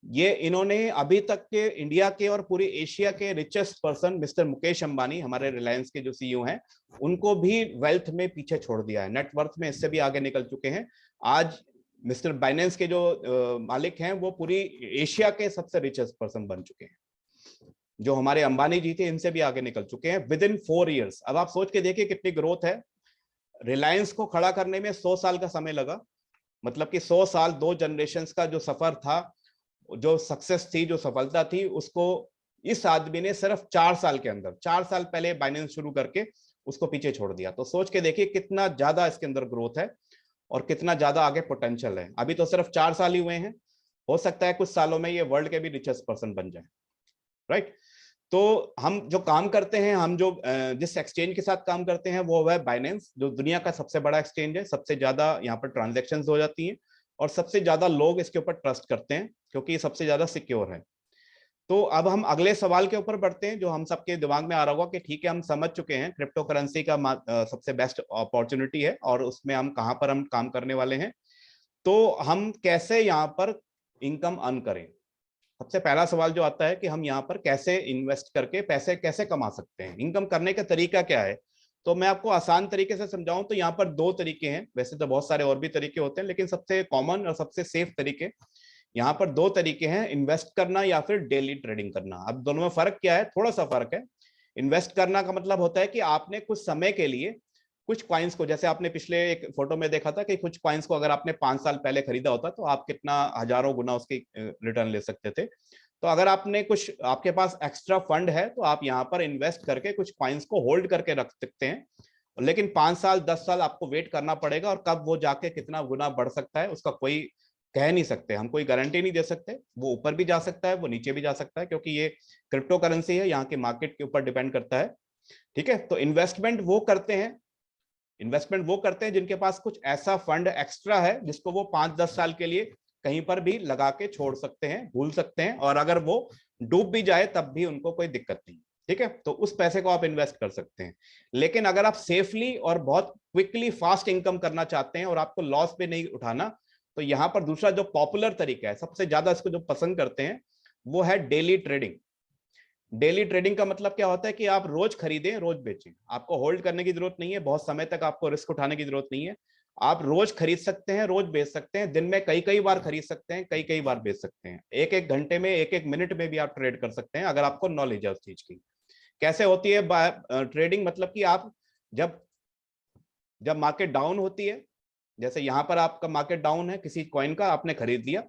[SPEAKER 1] ये इन्होंने अभी तक के इंडिया के और पूरी एशिया के richest person mister Mukesh Ambani, हमारे रिलायंस के जो सीईओ हैं, उनको भी वेल्थ में पीछे छोड़ दिया है, नेटवर्थ में इससे भी आगे निकल चुके हैं। आज मिस्टर बाइनेंस के जो मालिक हैं वो पूरी एशिया के सबसे रिचेस्ट पर्सन बन चुके हैं। जो हमारे अंबानी जी थे इनसे भी आगे निकल चुके हैं विद इन 4 ईयर्स। अब आप सोच के देखिए कितनी ग्रोथ है। रिलायंस को खड़ा करने में 100 साल का समय लगा, मतलब कि 100 साल, 2 जनरेशन का जो सफर था, जो सक्सेस थी, जो सफलता थी, उसको इस आदमी ने सिर्फ 4 साल के अंदर, 4 साल पहले बाइनेंस शुरू करके उसको पीछे छोड़ दिया। तो सोच के देखिए कितना ज्यादा इसके अंदर ग्रोथ है और कितना ज्यादा आगे पोटेंशियल है। अभी तो सिर्फ 4 साल ही हुए हैं, हो सकता है कुछ सालों में ये वर्ल्ड के भी रिचेस्ट पर्सन बन जाए, राइट। तो हम जो काम करते हैं, हम जो जिस एक्सचेंज के साथ काम करते हैं वो है बाइनेंस, जो दुनिया का सबसे बड़ा एक्सचेंज है, सबसे ज्यादा यहाँ पर ट्रांजैक्शंस हो जाती हैं और सबसे ज्यादा लोग इसके ऊपर ट्रस्ट करते हैं क्योंकि ये सबसे ज्यादा सिक्योर है। तो अब हम अगले सवाल के ऊपर बढ़ते हैं जो हम सबके दिमाग में आ रहा होगा कि ठीक है, हम समझ चुके हैं क्रिप्टो करेंसी का सबसे बेस्ट अपॉर्चुनिटी है और उसमें हम कहां पर हम काम करने वाले हैं, तो हम कैसे यहाँ पर इनकम अर्न करें। सबसे पहला सवाल जो आता है कि हम यहाँ पर कैसे इन्वेस्ट करके पैसे कैसे कमा सकते हैं, इनकम करने का तरीका क्या है। तो मैं आपको आसान तरीके से समझाऊं तो यहाँ पर दो तरीके हैं, वैसे तो बहुत सारे और भी तरीके होते हैं लेकिन सबसे कॉमन और सबसे सेफ तरीके यहाँ पर दो तरीके हैं, इन्वेस्ट करना या फिर डेली ट्रेडिंग करना। अब दोनों में फर्क क्या है, थोड़ा सा फर्क है। इन्वेस्ट करना का मतलब होता है कि आपने कुछ समय के लिए कुछ कॉइन्स को, जैसे आपने पिछले एक फोटो में देखा था कि कुछ कॉइन्स को अगर आपने 5 साल पहले खरीदा होता तो आप कितना हजारों गुना उसकी रिटर्न ले सकते थे। तो अगर आपने कुछ, आपके पास एक्स्ट्रा फंड है तो आप यहाँ पर इन्वेस्ट करके कुछ कॉइन्स को होल्ड करके रख सकते हैं, लेकिन 5 साल 10 साल आपको वेट करना पड़ेगा और कब वो जाके कितना गुना बढ़ सकता है उसका कोई कह नहीं सकते, हम कोई गारंटी नहीं दे सकते। वो ऊपर भी जा सकता है, वो नीचे भी जा सकता है, क्योंकि ये क्रिप्टो करेंसी है, यहाँ के मार्केट के ऊपर डिपेंड करता है। ठीक है, तो इन्वेस्टमेंट वो करते हैं जिनके पास कुछ ऐसा फंड एक्स्ट्रा है जिसको वो 5-10 साल के लिए कहीं पर भी लगा के छोड़ सकते हैं, भूल सकते हैं, और अगर वो डूब भी जाए तब भी उनको कोई दिक्कत नहीं। ठीक है, तो उस पैसे को आप इन्वेस्ट कर सकते हैं। लेकिन अगर आप सेफली और बहुत क्विकली फास्ट इनकम करना चाहते हैं और आपको लॉस पे नहीं उठाना, तो यहाँ पर दूसरा जो पॉपुलर तरीका है, सबसे ज्यादा इसको जो पसंद करते हैं, वो है डेली ट्रेडिंग। डेली ट्रेडिंग का मतलब क्या होता है कि आप रोज खरीदें रोज बेचें, आपको होल्ड करने की जरूरत नहीं है, बहुत समय तक आपको रिस्क उठाने की जरूरत नहीं है। आप रोज खरीद सकते हैं, रोज बेच सकते हैं, दिन में कई कई बार खरीद सकते हैं, कई कई बार बेच सकते हैं, एक एक घंटे में, एक एक मिनट में भी आप ट्रेड कर सकते हैं अगर आपको नॉलेज है उस चीज की। कैसे होती है ट्रेडिंग, मतलब कि आप जब जब मार्केट डाउन होती है, जैसे यहां पर आपका मार्केट डाउन है, किसी कॉइन का आपने खरीद लिया,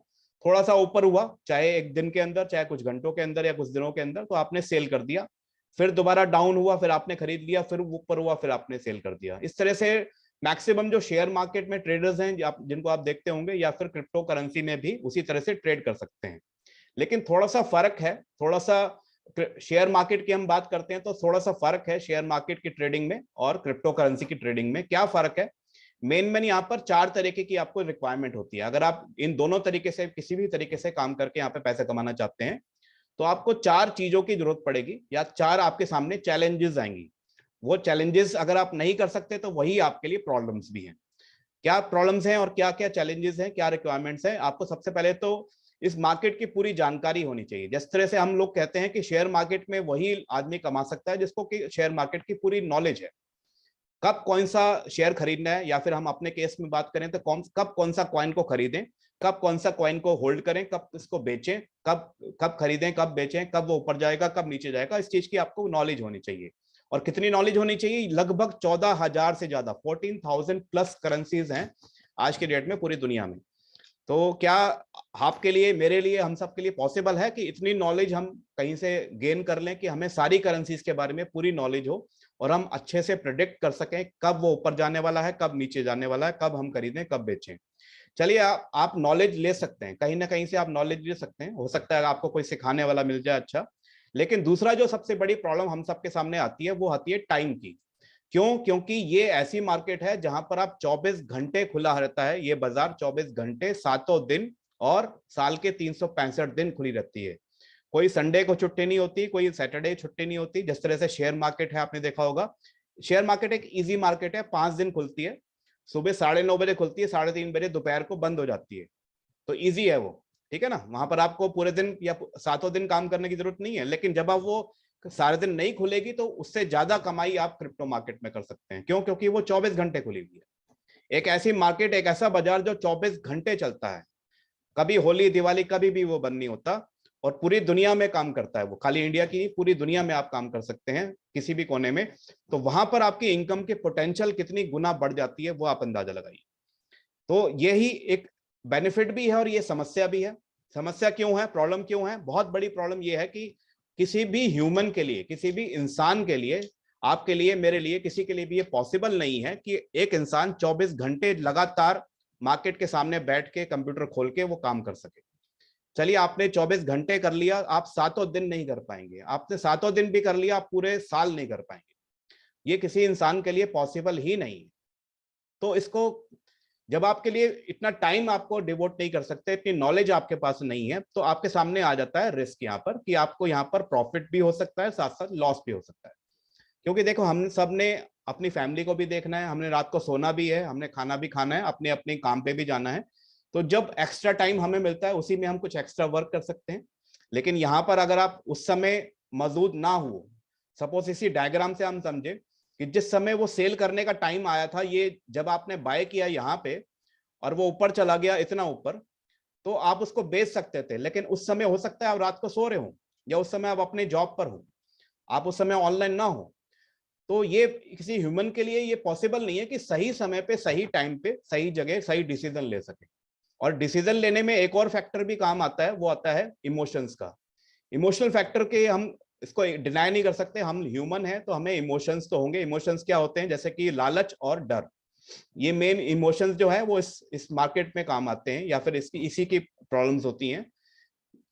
[SPEAKER 1] थोड़ा सा ऊपर हुआ, चाहे एक दिन के अंदर, चाहे कुछ घंटों के अंदर या कुछ दिनों के अंदर, तो आपने सेल कर दिया। फिर दोबारा डाउन हुआ, फिर आपने खरीद लिया, फिर ऊपर हुआ, फिर आपने सेल कर दिया। इस तरह से मैक्सिमम जो शेयर मार्केट में ट्रेडर्स हैं जिनको आप देखते होंगे, या फिर क्रिप्टो करेंसी में भी उसी तरह से ट्रेड कर सकते हैं। लेकिन थोड़ा सा फर्क है, थोड़ा सा शेयर मार्केट की हम बात करते हैं तो थोड़ा सा फर्क है शेयर मार्केट की ट्रेडिंग में और क्रिप्टो करेंसी की ट्रेडिंग में। क्या फर्क है, मेन यहाँ पर 4 तरीके की आपको रिक्वायरमेंट होती है। अगर आप इन दोनों तरीके से किसी भी तरीके से काम करके यहाँ पे पैसे कमाना चाहते हैं, तो आपको 4 चीजों की जरूरत पड़ेगी, या 4 आपके सामने चैलेंजेस आएंगी। वो चैलेंजेस अगर आप नहीं कर सकते तो वही आपके लिए प्रॉब्लम्स भी हैं। क्या प्रॉब्लम्स हैं और क्या क्या चैलेंजेस हैं, क्या रिक्वायरमेंट्स हैं, आपको सबसे पहले तो इस मार्केट की पूरी जानकारी होनी चाहिए। जिस तरह से हम लोग कहते हैं कि शेयर मार्केट में वही आदमी कमा सकता है जिसको कि शेयर मार्केट की पूरी नॉलेज है, कब कौन सा शेयर खरीदना है, या फिर हम अपने केस में बात करें तो कब कौन सा कॉइन को खरीदें, कब कौन सा कॉइन को होल्ड करें, कब इसको बेचें, कब कब खरीदें, कब बेचें, कब वो ऊपर जाएगा, कब नीचे जाएगा, इस चीज की आपको नॉलेज होनी चाहिए। और कितनी नॉलेज होनी चाहिए, लगभग 14,000 से ज्यादा 14,000 प्लस करेंसीज हैं आज के डेट में पूरी दुनिया में। तो क्या आपके लिए, मेरे लिए, हम सब के लिए पॉसिबल है कि इतनी नॉलेज हम कहीं से गेन कर लें कि हमें सारी करेंसीज के बारे में पूरी नॉलेज हो और हम अच्छे से प्रेडिक्ट कर सकें कब वो ऊपर जाने वाला है, कब नीचे जाने वाला है, कब हम खरीदें, कब बेचें। चलिए, आप नॉलेज ले सकते हैं, कहीं ना कहीं से आप नॉलेज ले सकते हैं, हो सकता है आपको कोई सिखाने वाला मिल जाए अच्छा। लेकिन दूसरा जो सबसे बड़ी प्रॉब्लम हम सबके सामने आती है वो आती है टाइम की। क्यों? क्योंकि ये ऐसी मार्केट है जहां पर आप 24 घंटे खुला रहता है, ये बाजार 24 घंटे 7 दिन और साल के 365 दिन खुली रहती है। कोई संडे को छुट्टी नहीं होती, कोई सैटरडे छुट्टी नहीं होती। जिस तरह से शेयर मार्केट है, आपने देखा होगा, शेयर मार्केट एक इजी मार्केट है, 5 दिन खुलती है, सुबह 9:30 खुलती है, 3:30 दोपहर को बंद हो जाती है। तो इजी है वो, ठीक है ना, वहां पर आपको पूरे दिन या 7 दिन काम करने की जरूरत नहीं है। लेकिन जब आप वो सारे दिन नहीं खुलेगी तो उससे ज्यादा कमाई आप क्रिप्टो मार्केट में कर सकते हैं। क्यों? क्योंकि वो 24 घंटे खुली हुई है। एक ऐसी मार्केट, एक ऐसा बाजार जो 24 घंटे चलता है, कभी होली दिवाली कभी भी वो बंद नहीं होता, और पूरी दुनिया में काम करता है वो, खाली इंडिया की, पूरी दुनिया में आप काम कर सकते हैं किसी भी कोने में। तो वहां पर आपकी इनकम के पोटेंशियल कितनी गुना बढ़ जाती है वो आप अंदाजा लगाइए। तो यही एक बेनिफिट भी है और ये समस्या भी है। समस्या क्यों है, प्रॉब्लम क्यों है? बहुत बड़ी प्रॉब्लम ये है कि किसी भी ह्यूमन के लिए, किसी भी इंसान के लिए, आपके लिए, मेरे लिए, किसी के लिए भी ये पॉसिबल नहीं है कि एक इंसान 24 घंटे लगातार मार्केट के सामने बैठ के कंप्यूटर खोल के वो काम कर सके। चलिए, आपने 24 घंटे कर लिया, आप 7 दिन नहीं कर पाएंगे। आपने 7 दिन भी कर लिया, आप पूरे साल नहीं कर पाएंगे। ये किसी इंसान के लिए पॉसिबल ही नहीं है। तो इसको जब आपके लिए इतना टाइम आपको डिवोट नहीं कर सकते, इतनी नॉलेज आपके पास नहीं है, तो आपके सामने आ जाता है रिस्क यहाँ पर कि आपको यहाँ पर प्रॉफिट भी हो सकता है, साथ साथ लॉस भी हो सकता है। क्योंकि देखो हम सब ने अपनी फैमिली को भी देखना है, हमने रात को सोना भी है, हमने खाना भी खाना है, अपने अपने काम पे भी जाना है। तो जब एक्स्ट्रा टाइम हमें मिलता है उसी में हम कुछ एक्स्ट्रा वर्क कर सकते हैं। लेकिन यहाँ पर अगर आप उस समय मौजूद ना हो, सपोज इसी डायग्राम से हम समझे कि जिस समय वो सेल करने का टाइम आया था, ये जब आपने बाय किया यहाँ पे और वो ऊपर चला गया इतना ऊपर, तो आप उसको बेच सकते थे। लेकिन उस समय हो सकता है आप रात को सो रहे हो, या उस समय आप अपने जॉब पर हो, आप उस समय ऑनलाइन ना हो। तो ये किसी ह्यूमन के लिए ये पॉसिबल नहीं है कि सही समय पे, सही टाइम पे, सही जगह सही डिसीजन ले सके। और डिसीजन लेने में एक और फैक्टर भी काम आता है, वो आता है इमोशंस का। इमोशनल फैक्टर के हम इसको डिनाई नहीं कर सकते, हम ह्यूमन हैं तो हमें इमोशंस तो होंगे। इमोशंस क्या होते हैं? जैसे कि लालच और डर, ये मेन इमोशंस जो है वो इस मार्केट में काम आते हैं, या फिर इसकी इसी की प्रॉब्लम्स होती हैं।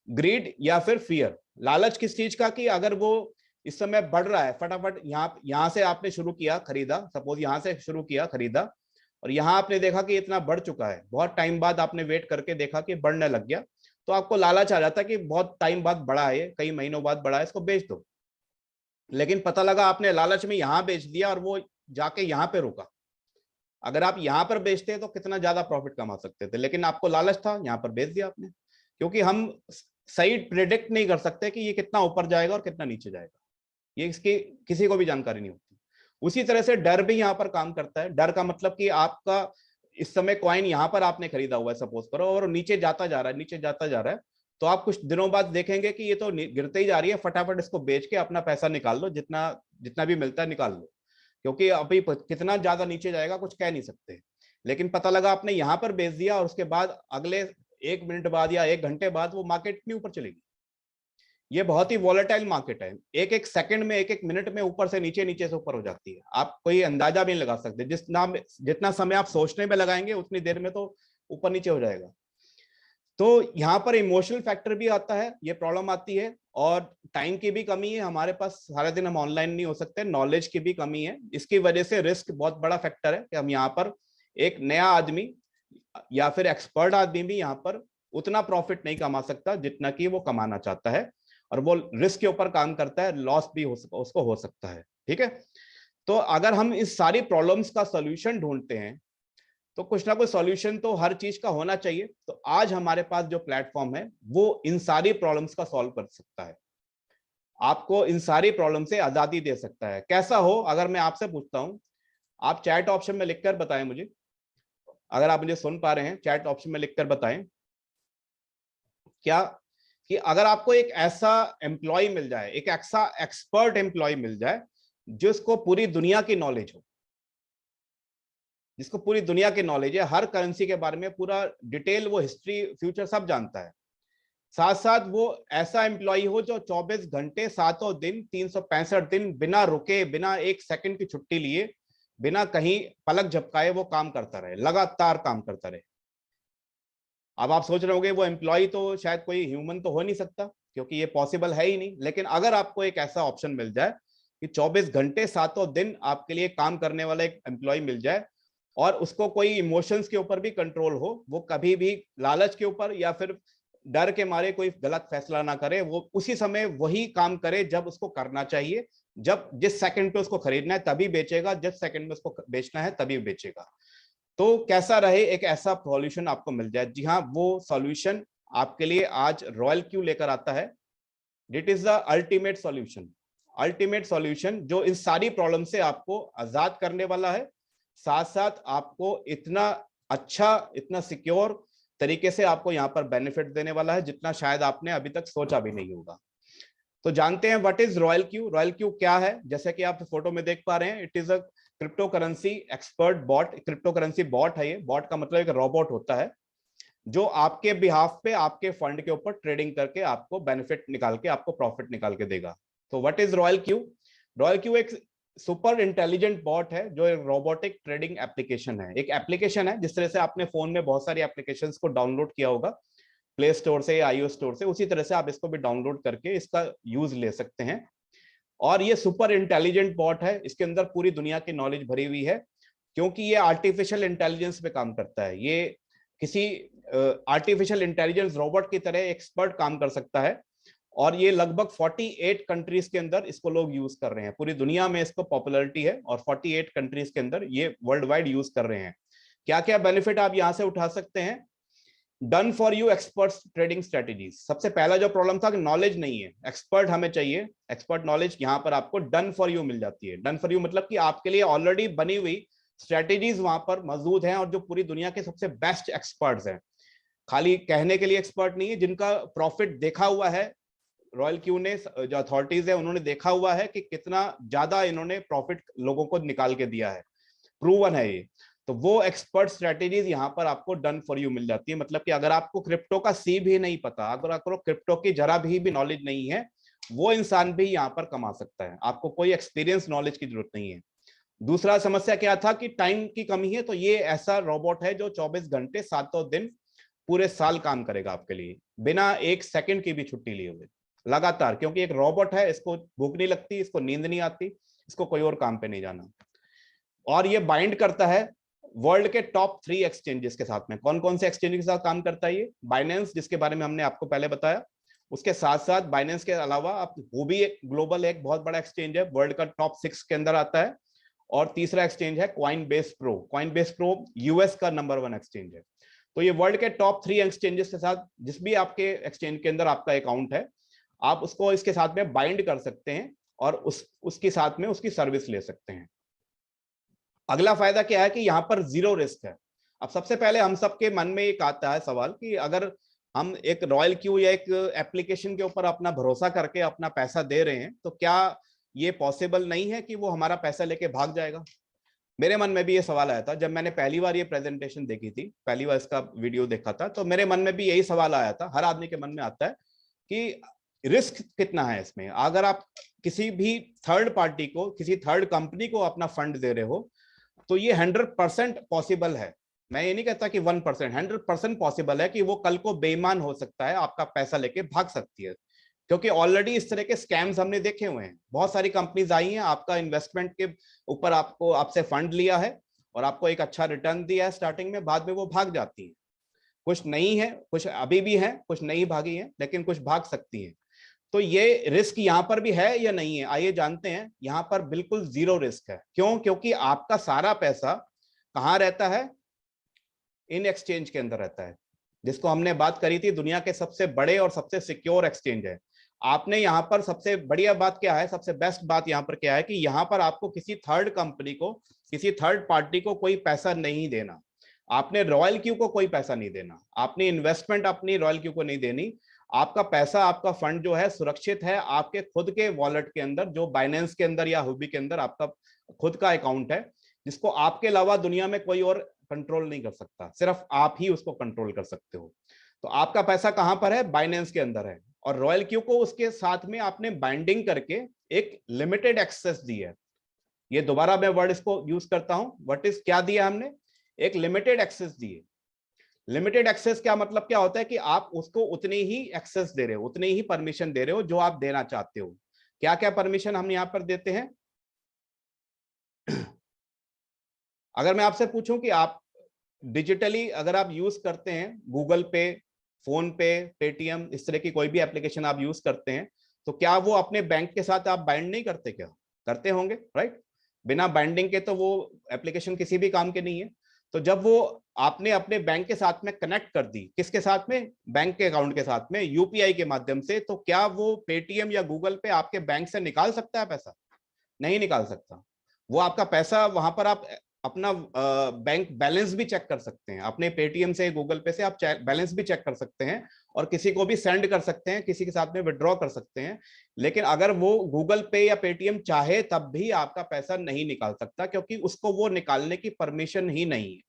[SPEAKER 1] ग्रीड या फिर फियर। लालच किस चीज का? कि अगर वो इस समय बढ़ रहा है फटाफट, यहाँ से आपने शुरू किया खरीदा, सपोज यहाँ से शुरू किया खरीदा, और यहाँ आपने देखा कि इतना बढ़ चुका है, बहुत टाइम बाद आपने वेट करके देखा कि बढ़ने लग गया, तो आपको लालच आ जाता है कि बहुत टाइम बाद बढ़ा है, कई महीनों बाद बढ़ा है, इसको बेच दो। लेकिन पता लगा आपने लालच में यहाँ बेच दिया और वो जाके यहाँ पे रुका। अगर आप यहाँ पर बेचते तो कितना ज्यादा प्रॉफिट कमा सकते थे, लेकिन आपको लालच था, यहाँ पर बेच दिया आपने। क्योंकि हम सही प्रिडिक्ट नहीं कर सकते कि ये कितना ऊपर जाएगा और कितना नीचे जाएगा, ये इसकी किसी को भी जानकारी नहीं होती। उसी तरह से डर भी यहाँ पर काम करता है। डर का मतलब कि आपका इस समय कॉइन यहाँ पर आपने खरीदा हुआ है सपोज करो, और नीचे जाता जा रहा है, नीचे जाता जा रहा है, तो आप कुछ दिनों बाद देखेंगे कि ये तो गिरते ही जा रही है, फटाफट इसको बेच के अपना पैसा निकाल लो, जितना जितना भी मिलता है निकाल लो। क्योंकि अभी कितना ज्यादा नीचे जाएगा कुछ कह नहीं सकते। लेकिन पता लगा आपने यहाँ पर बेच दिया और उसके बाद अगले 1 मिनट बाद या 1 घंटे बाद वो मार्केट इतनी ऊपर चलेगी। ये बहुत ही वॉलेटाइल मार्केट है, एक एक सेकंड में, एक एक मिनट में ऊपर से नीचे, नीचे से ऊपर हो जाती है। आप कोई अंदाजा भी नहीं लगा सकते। जितना समय आप सोचने में लगाएंगे उतनी देर में तो ऊपर नीचे हो जाएगा। तो यहाँ पर इमोशनल फैक्टर भी आता है, ये प्रॉब्लम आती है। और टाइम की भी कमी है, हमारे पास सारे दिन हम ऑनलाइन नहीं हो सकते। नॉलेज की भी कमी है, इसकी वजह से रिस्क बहुत बड़ा फैक्टर है कि हम यहाँ पर एक नया आदमी या फिर एक्सपर्ट आदमी भी यहाँ पर उतना प्रॉफिट नहीं कमा सकता जितना कि वो कमाना चाहता है, और वो रिस्क के ऊपर काम करता है, लॉस भी उसको हो सकता है। ठीक है, तो अगर हम इस सारी प्रॉब्लम्स का सॉल्यूशन ढूंढते हैं तो कुछ ना कुछ सॉल्यूशन तो हर चीज का होना चाहिए। तो आज हमारे पास जो प्लेटफॉर्म है वो इन सारी प्रॉब्लम्स का सॉल्व कर सकता है, आपको इन सारी प्रॉब्लम से आजादी दे सकता है। कैसा हो? अगर मैं आपसे पूछता हूं, आप चैट ऑप्शन में लिखकर बताएं मुझे, अगर आप मुझे सुन पा रहे हैं चैट ऑप्शन में लिखकर बताएं क्या, कि अगर आपको एक ऐसा एम्प्लॉय मिल जाए, एक ऐसा एक्सपर्ट एम्प्लॉय मिल जाए जिसको पूरी दुनिया की नॉलेज हो, जिसको पूरी दुनिया की नॉलेज है, हर करेंसी के बारे में पूरा डिटेल, वो हिस्ट्री फ्यूचर सब जानता है, साथ साथ वो ऐसा एम्प्लॉय हो जो 24 घंटे सातों दिन 365 दिन बिना रुके, बिना एक सेकंड की छुट्टी लिए, बिना कहीं पलक झपकाए वो काम करता रहे, लगातार काम करता रहे। अब आप सोच रहे होंगे वो एम्प्लॉय तो शायद कोई ह्यूमन तो हो नहीं सकता, क्योंकि ये पॉसिबल है ही नहीं। लेकिन अगर आपको एक ऐसा ऑप्शन मिल जाए कि 24 घंटे सातों दिन आपके लिए काम करने वाला एक एम्प्लॉय मिल जाए, और उसको कोई इमोशंस के ऊपर भी कंट्रोल हो, वो कभी भी लालच के ऊपर या फिर डर के मारे कोई गलत फैसला ना करे, वो उसी समय वही काम करे जब उसको करना चाहिए, जब जिस सेकंड पे उसको खरीदना है तभी बेचेगा, जिस सेकंड में उसको बेचना है तभी बेचेगा। तो कैसा रहे एक ऐसा सॉल्यूशन आपको मिल जाए। जी हाँ, वो सॉल्यूशन आपके लिए आज रॉयल क्यू लेकर आता है। It is the ultimate solution, ultimate solution जो इन सारी प्रॉब्लम से आपको आजाद करने वाला है, साथ साथ आपको इतना अच्छा, इतना सिक्योर तरीके से आपको यहाँ पर बेनिफिट देने वाला है जितना शायद आपने अभी तक सोचा भी नहीं होगा। तो जानते हैं what is royal Q. Royal Q क्या है? जैसे कि आप फोटो में देख पा रहे हैं, it is a crypto currency expert bot. Crypto currency bot है ये। बॉट का मतलब एक रोबोट होता है जो आपके बिहाफ पे, आपके फंड के ऊपर ट्रेडिंग करके आपको बेनिफिट निकाल के, आपको प्रॉफिट निकाल के देगा। तो what is royal Q? Royal Q एक सुपर इंटेलिजेंट बॉट है जो एक रोबोटिक ट्रेडिंग एप्लीकेशन है। एक एप्लीकेशन है, जिस तरह से आपने फोन में बहुत सारी एप्लीकेशंस को डाउनलोड किया होगा प्ले स्टोर से या iOS स्टोर से, उसी तरह से आप इसको भी डाउनलोड करके इसका यूज ले सकते हैं। और ये सुपर इंटेलिजेंट बॉट है, इसके अंदर पूरी दुनिया की नॉलेज भरी हुई है। क्योंकि ये आर्टिफिशियल इंटेलिजेंस पे काम करता है। ये किसी आर्टिफिशियल इंटेलिजेंस रोबोट की तरह एक्सपर्ट काम कर सकता है, और ये लगभग 48 कंट्रीज के अंदर इसको लोग यूज कर रहे हैं। पूरी दुनिया में इसको पॉपुलैरिटी है और 48 कंट्रीज के अंदर ये वर्ल्ड वाइड यूज कर रहे हैं। क्या क्या बेनिफिट आप यहां से उठा सकते हैं? Done for you expert trading strategies. सबसे पहला जो प्रॉब्लम था कि नॉलेज नहीं है, एक्सपर्ट हमें चाहिए, एक्सपर्ट नॉलेज यहां पर आपको डन फॉर यू मिल जाती है। डन फॉर यू मतलब कि आपके लिए ऑलरेडी बनी हुई स्ट्रेटेजीज वहां पर मौजूद हैं, और जो पूरी दुनिया के सबसे बेस्ट एक्सपर्ट्स हैं, खाली कहने के लिए एक्सपर्ट नहीं है, जिनका प्रॉफिट देखा हुआ है। रॉयल क्यू ने, जो अथॉरिटीज है, उन्होंने देखा हुआ है कि कितना ज्यादा इन्होंने प्रॉफिट लोगों को निकाल के दिया है, प्रूवन है ये। तो वो एक्सपर्ट स्ट्रेटेजीज यहां पर आपको डन फॉर यू मिल जाती है। मतलब कि अगर आपको क्रिप्टो का सी भी नहीं पता, अगर आपको क्रिप्टो की जरा भी नॉलेज नहीं है, वो इंसान भी यहां पर कमा सकता है, आपको कोई एक्सपीरियंस नॉलेज की जरूरत नहीं है। दूसरा समस्या क्या था कि टाइम की कमी है, तो ये ऐसा रोबोट है जो 24 घंटे 7 दिन पूरे साल काम करेगा आपके लिए, बिना एक सेकंड की भी छुट्टी लिए हुए, लगातार। क्योंकि एक रोबोट है, इसको भूख नहीं लगती, इसको नींद नहीं आती, इसको कोई और काम पे नहीं जाना। और ये बाइंड करता है वर्ल्ड के टॉप 3 एक्सचेंजेस के साथ में। कौन कौन से एक्सचेंज के साथ काम करता है ये? बाइनेंस, जिसके बारे में हमने आपको पहले बताया। उसके साथ साथ बाइनेंस के अलावा आप वो भी एक ग्लोबल, एक बहुत बड़ा एक्सचेंज है, वर्ल्ड का टॉप 6 के अंदर आता है। और तीसरा एक्सचेंज है Coinbase pro. Coinbase pro US का नंबर 1 एक्सचेंज है। तो ये वर्ल्ड के टॉप 3 एक्सचेंजेस के साथ, जिस भी आपके एक्सचेंज के अंदर आपका अकाउंट है, आप उसको इसके साथ में बाइंड कर सकते हैं और उसके साथ में उसकी सर्विस ले सकते हैं। अगला फायदा क्या है कि यहाँ पर जीरो रिस्क है। अब सबसे पहले हम सबके मन में एक आता है सवाल कि अगर हम एक रॉयल क्यू या एक एप्लीकेशन के ऊपर अपना भरोसा करके अपना पैसा दे रहे हैं, तो क्या ये पॉसिबल नहीं है कि वो हमारा पैसा लेके भाग जाएगा? मेरे मन में भी ये सवाल आया था जब मैंने पहली बार ये प्रेजेंटेशन देखी थी, पहली बार इसका वीडियो देखा था, तो मेरे मन में भी यही सवाल आया था, हर आदमी के मन में आता है कि रिस्क कितना है इसमें। अगर आप किसी भी थर्ड पार्टी को, किसी थर्ड कंपनी को अपना फंड दे रहे हो, तो ये 100% पॉसिबल है। मैं ये नहीं कहता कि 1%, 100% पॉसिबल है कि वो कल को बेईमान हो सकता है, आपका पैसा लेके भाग सकती है। क्योंकि ऑलरेडी इस तरह के स्कैम्स हमने देखे हुए हैं। बहुत सारी कंपनीज आई हैं, आपका इन्वेस्टमेंट के ऊपर आपसे फंड लिया है और आपको एक अच्छा रिटर्न दिया है स्टार्टिंग में, बाद में वो भाग जाती है। कुछ नहीं है, कुछ अभी भी है, कुछ नहीं भागी है, लेकिन कुछ भाग सकती है। तो ये रिस्क यहां पर भी है या नहीं है, आइए जानते हैं। यहां पर बिल्कुल जीरो रिस्क है। क्यों? क्योंकि आपका सारा पैसा कहां रहता है? इन एक्सचेंज के अंदर रहता है, जिसको हमने बात करी थी, दुनिया के सबसे बड़े और सबसे सिक्योर एक्सचेंज है। आपने यहाँ पर सबसे बढ़िया बात क्या है, सबसे बेस्ट बात यहाँ पर क्या है कि यहाँ पर आपको किसी थर्ड कंपनी को, किसी थर्ड पार्टी को कोई पैसा नहीं देना। आपने रॉयल क्यू को कोई पैसा नहीं देना, आपने इन्वेस्टमेंट अपनी रॉयल क्यू को नहीं देनी। आपका पैसा, आपका फंड जो है सुरक्षित है आपके खुद के वॉलेट के अंदर, जो बाइनेंस के अंदर या हुबी के अंदर आपका खुद का अकाउंट है, जिसको आपके अलावा दुनिया में कोई और कंट्रोल नहीं कर सकता, सिर्फ आप ही उसको कंट्रोल कर सकते हो। तो आपका पैसा कहां पर है? बाइनेंस के अंदर है। और रॉयल क्यू को उसके साथ में आपने बाइंडिंग करके एक लिमिटेड एक्सेस दी है। ये दोबारा मैं वर्ड इसको यूज करता हूं, व्हाट इज, क्या दिया हमने? एक लिमिटेड एक्सेस दी है। लिमिटेड एक्सेस क्या मतलब, क्या होता है कि आप उसको उतनी ही एक्सेस दे रहे हो, उतनी ही परमिशन दे रहे हो जो आप देना चाहते हो। क्या क्या परमिशन हम यहां पर देते हैं? अगर मैं आपसे पूछूं कि आप डिजिटली अगर आप यूज करते हैं, गूगल पे, फोन पे, पेटीएम, इस तरह की कोई भी एप्लीकेशन आप यूज करते हैं, तो क्या वो अपने बैंक के साथ आप बाइंड नहीं करते? क्या करते होंगे, राइट? बिना बाइंडिंग के तो वो एप्लीकेशन किसी भी काम के नहीं है। तो जब वो आपने अपने बैंक के साथ में कनेक्ट कर दी, किसके साथ में? बैंक के अकाउंट के साथ में, यूपीआई के माध्यम से, तो क्या वो पेटीएम या गूगल पे आपके बैंक से निकाल सकता है पैसा? नहीं निकाल सकता। वो आपका पैसा वहां पर आप अपना बैंक बैलेंस भी चेक कर सकते हैं, अपने पेटीएम से, गूगल पे से आप बैलेंस भी चेक कर सकते हैं, और किसी को भी सेंड कर सकते हैं, किसी के साथ में विड्रॉ कर सकते हैं। लेकिन अगर वो गूगल पे या पेटीएम चाहे तब भी आपका पैसा नहीं निकाल सकता, क्योंकि उसको वो निकालने की परमिशन ही नहीं है।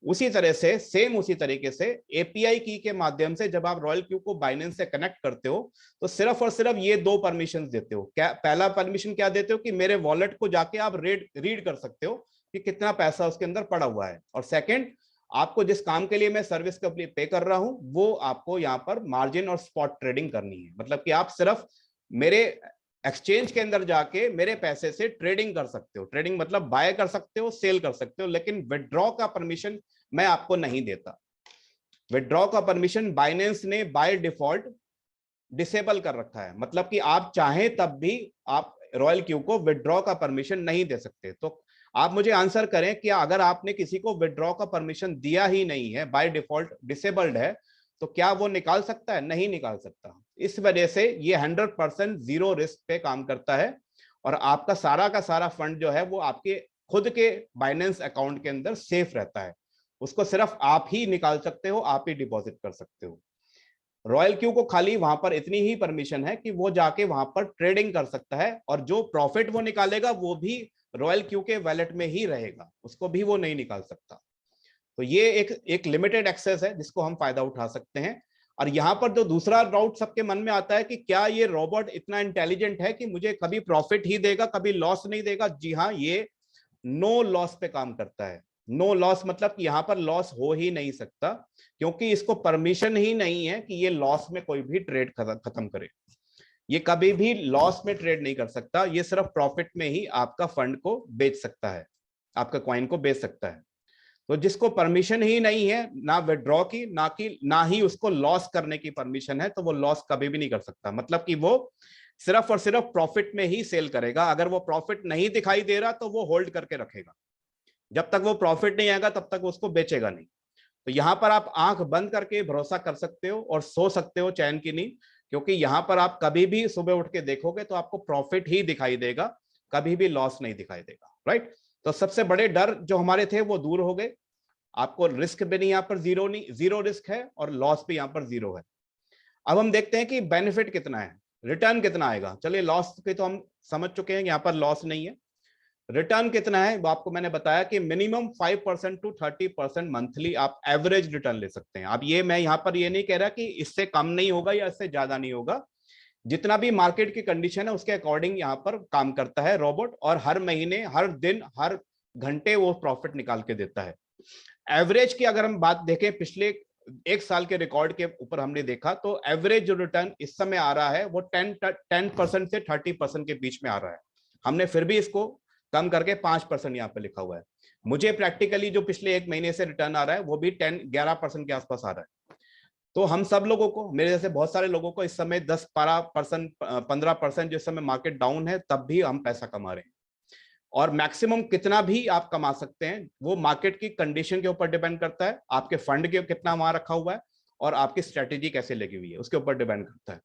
[SPEAKER 1] उसी तरह से, सेम उसी तरीके से एपीआई की के माध्यम से जब आप रॉयल क्यू को बाइनेंस से कनेक्ट करते हो, तो सिर्फ और सिर्फ ये 2 परमिशन देते हो। क्या पहला परमिशन क्या देते हो? कि मेरे वॉलेट को जाके आप रीड कर सकते हो कि कितना पैसा उसके अंदर पड़ा हुआ है। और सेकंड, आपको जिस काम के लिए मैं सर्विस के लिए पे कर रहा हूं, वो आपको यहाँ पर मार्जिन और स्पॉट ट्रेडिंग करनी है। मतलब कि आप सिर्फ मेरे एक्सचेंज के अंदर जाके मेरे पैसे से ट्रेडिंग कर सकते हो, ट्रेडिंग मतलब बाय कर सकते हो, सेल कर सकते हो, लेकिन विड्रॉ का परमिशन मैं आपको नहीं देता। विड्रॉ का परमिशन बाइनेंस ने बाय डिफॉल्ट डिसेबल कर रखा है, मतलब कि आप चाहें तब भी आप रॉयल क्यू को विड्रॉ का परमिशन नहीं दे सकते। तो आप मुझे आंसर करें कि अगर आपने किसी को विड्रॉ का परमिशन दिया ही नहीं है, बाय डिफॉल्ट डिसेबल्ड है, तो क्या वो निकाल सकता है? नहीं निकाल सकता। इस वजह से ये 100% जीरो रिस्क पे काम करता है और आपका सारा का सारा फंड जो है वो आपके खुद के बाइनेंस अकाउंट के अंदर सेफ रहता है। उसको सिर्फ आप ही निकाल सकते हो, आप ही डिपॉजिट कर सकते हो। रॉयल क्यू को खाली वहां पर इतनी ही परमिशन है कि वो जाके वहां पर ट्रेडिंग कर सकता है और जो प्रॉफिट वो निकालेगा वो भी रॉयल क्यू के वैलेट में ही रहेगा, उसको भी वो नहीं निकाल सकता। तो ये एक लिमिटेड एक्सेस है जिसको हम फायदा उठा सकते हैं। और यहां पर जो दूसरा डाउट सबके मन में आता है कि क्या ये रोबोट इतना इंटेलिजेंट है कि मुझे कभी प्रॉफिट ही देगा, कभी लॉस नहीं देगा? जी हाँ, ये नो लॉस पे काम करता है। नो लॉस मतलब कि यहां पर लॉस हो ही नहीं सकता, क्योंकि इसको परमिशन ही नहीं है कि ये लॉस में कोई भी ट्रेड खत्म करे। ये कभी भी लॉस में ट्रेड नहीं कर सकता, ये सिर्फ प्रॉफिट में ही आपका फंड को बेच सकता है, आपका कॉइन को बेच सकता है। तो जिसको परमिशन ही नहीं है ना विड्रॉ की, ना ही उसको लॉस करने की परमिशन है, तो वो लॉस कभी भी नहीं कर सकता। मतलब कि वो सिर्फ और सिर्फ प्रॉफिट में ही सेल करेगा। अगर वो प्रॉफिट नहीं दिखाई दे रहा तो वो होल्ड करके रखेगा, जब तक वो प्रॉफिट नहीं आएगा तब तक वो उसको बेचेगा नहीं। तो यहां पर आप आंख बंद करके भरोसा कर सकते हो और सो सकते हो चैन की नींद, क्योंकि यहां पर आप कभी भी सुबह उठ के देखोगे तो आपको प्रॉफिट ही दिखाई देगा, कभी भी लॉस नहीं दिखाई देगा। राइट? तो सबसे बड़े डर जो हमारे थे वो दूर हो गए। आपको रिस्क भी नहीं, यहां पर जीरो नहीं, जीरो रिस्क है, और लॉस भी यहां पर जीरो है। अब हम देखते हैं कि बेनिफिट कितना है, रिटर्न कितना आएगा। चलिए, लॉस के तो हम समझ चुके हैं, यहां पर लॉस नहीं है। रिटर्न कितना है वो आपको मैंने बताया कि मिनिमम 5% टू 30% मंथली आप एवरेज रिटर्न ले सकते हैं। अब ये मैं यहां पर ये नहीं कह रहा कि इससे कम नहीं होगा या इससे ज्यादा नहीं होगा, जितना भी मार्केट की कंडीशन है उसके अकॉर्डिंग यहां पर काम करता है रोबोट, और हर महीने, हर दिन, हर घंटे वो प्रॉफिट निकाल के देता है। एवरेज की अगर हम बात देखें, पिछले एक साल के रिकॉर्ड के ऊपर हमने देखा तो एवरेज जो रिटर्न इस समय आ रहा है वो 10% से 30% के बीच में आ रहा है। हमने फिर भी इसको कम करके 5% यहाँ पे लिखा हुआ है। मुझे प्रैक्टिकली जो पिछले एक महीने से रिटर्न आ रहा है वो भी 11% के आसपास आ रहा है। तो हम सब लोगों को, मेरे जैसे बहुत सारे लोगों को इस समय 10-12%, 15%, जिस समय मार्केट डाउन है तब भी हम पैसा कमा रहे हैं। और मैक्सिमम कितना भी आप कमा सकते हैं वो मार्केट की कंडीशन के ऊपर डिपेंड करता है, आपके फंड के कितना वहां रखा हुआ है और आपकी स्ट्रेटेजी कैसे लगी हुई है उसके ऊपर डिपेंड करता है।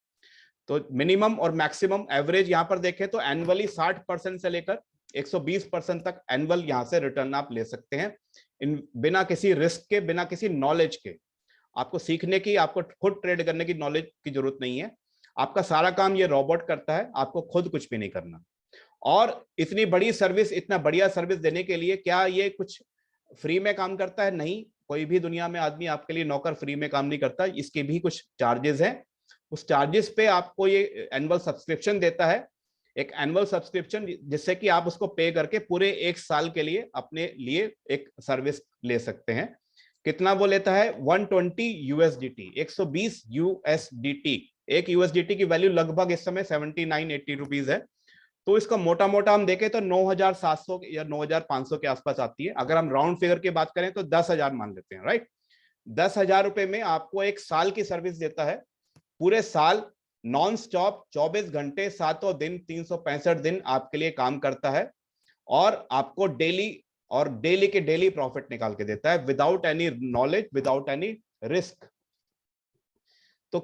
[SPEAKER 1] तो मिनिमम और मैक्सिमम एवरेज यहां पर देखें तो एनुअली 60% से लेकर 120% तक एनुअल यहां से रिटर्न आप ले सकते हैं, इन बिना किसी रिस्क के, बिना किसी नॉलेज के। आपको सीखने की, आपको खुद ट्रेड करने की नॉलेज की जरूरत नहीं है। आपका सारा काम ये रोबोट करता है, आपको खुद कुछ भी नहीं करना। और इतनी बड़ी सर्विस, इतना बढ़िया सर्विस देने के लिए क्या ये कुछ फ्री में काम करता है? नहीं, कोई भी दुनिया में आदमी आपके लिए नौकर फ्री में काम नहीं करता, इसके भी कुछ चार्जेस हैं। उस चार्जेस पे आपको ये एनुअल सब्सक्रिप्शन देता है, एक एनुअल सब्सक्रिप्शन, जिससे कि आप उसको पे करके पूरे एक साल के लिए अपने लिए एक सर्विस ले सकते हैं। कितना वो लेता है? 120 यूएसडीटी, 120 यूएसडीटी। एक यूएसडीटी की वैल्यू लगभग इस समय 79-80 रुपीज है। तो इसका मोटा मोटा हम देखें तो 9,700 या 9,500 के आसपास आती है। अगर हम राउंड फिगर की बात करें तो 10,000 मान लेते हैं। राइट? 10,000 रुपए में आपको एक साल की सर्विस देता है, पूरे साल नॉन स्टॉप 24 घंटे 7 दिन 365 दिन आपके लिए काम करता है, और आपको डेली के डेली प्रॉफिट निकाल के देता है, without any knowledge, without any risk. तो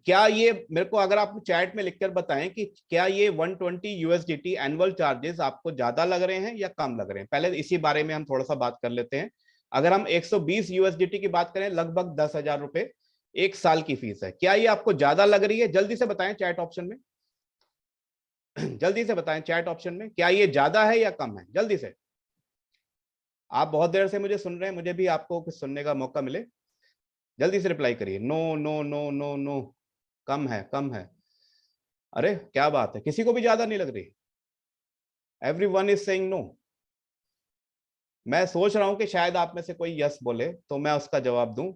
[SPEAKER 1] क्या ये, मेरे को अगर आप चैट में लिखकर बताएं कि क्या ये 120 यूएसडीटी एनुअल चार्जेस आपको ज्यादा लग रहे हैं या कम लग रहे हैं? पहले इसी बारे में हम थोड़ा सा बात कर लेते हैं। अगर हम 120 यूएसडीटी की बात करें, लगभग 10,000 रुपए एक साल की फीस है, क्या ये आपको ज्यादा लग रही है? जल्दी से बताएं चैट ऑप्शन में, जल्दी से बताएं चैट ऑप्शन में, क्या ये ज्यादा है या कम है? जल्दी से। आप बहुत देर से मुझे सुन रहे हैं, मुझे भी आपको कुछ सुनने का मौका मिले। जल्दी से रिप्लाई करिए। No no no no no, कम है, कम है। अरे क्या बात है, किसी को भी ज्यादा नहीं लग रही? Everyone is saying no. मैं सोच रहा हूं कि शायद आप में से कोई यस बोले तो मैं उसका जवाब दूं।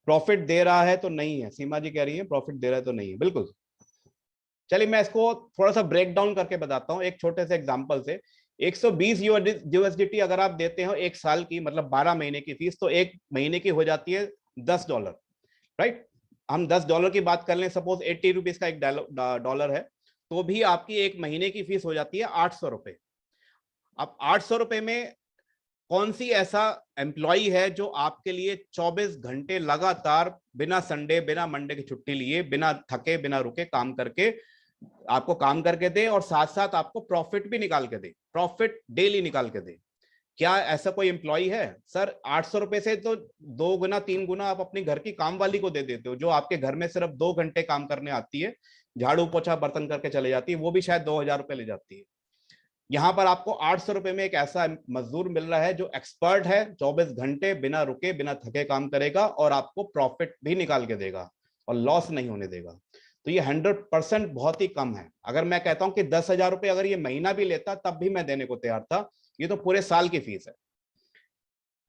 [SPEAKER 1] प्रॉफिट दे रहा है तो नहीं है, सीमा जी कह रही है प्रॉफिट दे रहा है तो नहीं है, बिल्कुल। चलिए मैं इसको थोड़ा सा ब्रेक डाउन करके बताता हूँ एक छोटे से एग्जांपल से। 120 यूएसडीटी अगर आप देते हो एक साल की, मतलब 12 महीने की फीस, तो एक महीने की हो जाती है $10, राइट। हम $10 की बात कर लें, सपोज 80 रुपीज का एक डॉलर है, तो भी आपकी एक महीने की फीस हो जाती है 800 रुपए। अब 800 रुपए में कौन सी ऐसा एम्प्लॉय है जो आपके लिए 24 घंटे लगातार बिना संडे बिना मंडे की छुट्टी लिए, बिना थके बिना रुके काम करके आपको काम करके दे और साथ साथ आपको प्रॉफिट भी निकाल के दे, प्रॉफिट डेली निकाल के दे? क्या ऐसा कोई एम्प्लॉय है? सर 800 रुपए से तो 2 गुना 3 गुना आप अपनी घर की काम वाली को दे देते हो, जो आपके घर में सिर्फ 2 घंटे काम करने आती है, झाड़ू पोछा बर्तन करके चले जाती है, वो भी शायद 2000 रुपए ले जाती है। यहाँ पर आपको 800 रुपए में एक ऐसा मजदूर मिल रहा है जो एक्सपर्ट है, 24 घंटे बिना रुके बिना थके काम करेगा और आपको प्रॉफिट भी निकाल के देगा और लॉस नहीं होने देगा। तो ये 100% बहुत ही कम है। अगर मैं कहता हूं कि 10,000 रुपए अगर ये महीना भी लेता तब भी मैं देने को तैयार था, ये तो पूरे साल की फीस है।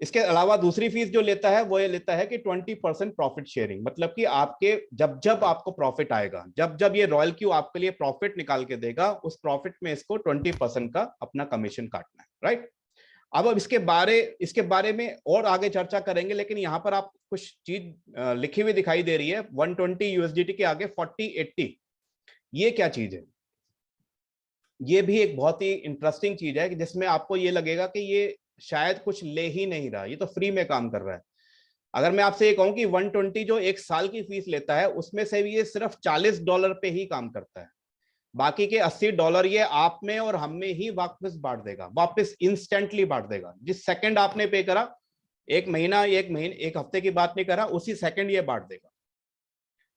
[SPEAKER 1] इसके अलावा दूसरी फीस जो लेता है वो ये लेता है कि 20% प्रॉफिट शेयरिंग, मतलब कि आपके जब जब आपको प्रॉफिट आएगा, जब जब ये रॉयल क्यू आपके लिए प्रॉफिट निकाल के देगा, उस प्रॉफिट में इसको 20% का अपना कमीशन काटना है, राइट। अब इसके बारे में और आगे चर्चा करेंगे, लेकिन यहाँ पर आप कुछ चीज लिखी हुई दिखाई दे रही है 120 यूएसडीटी के आगे 4080, ये क्या चीज है? ये भी एक बहुत ही इंटरेस्टिंग चीज है कि जिसमें आपको ये लगेगा कि ये शायद कुछ ले ही नहीं रहा, ये तो फ्री में काम कर रहा है। अगर मैं आपसे ये कहूं कि 120 जो एक साल की फीस लेता है, उसमें से भी ये सिर्फ $40 पे ही काम करता है, बाकी के $80 ये आप में और हम में ही वापस बांट देगा, वापस इंस्टेंटली बांट देगा। जिस सेकंड आपने पे करा, एक हफ्ते की बात नहीं करा, उसी सेकंड ये बांट देगा।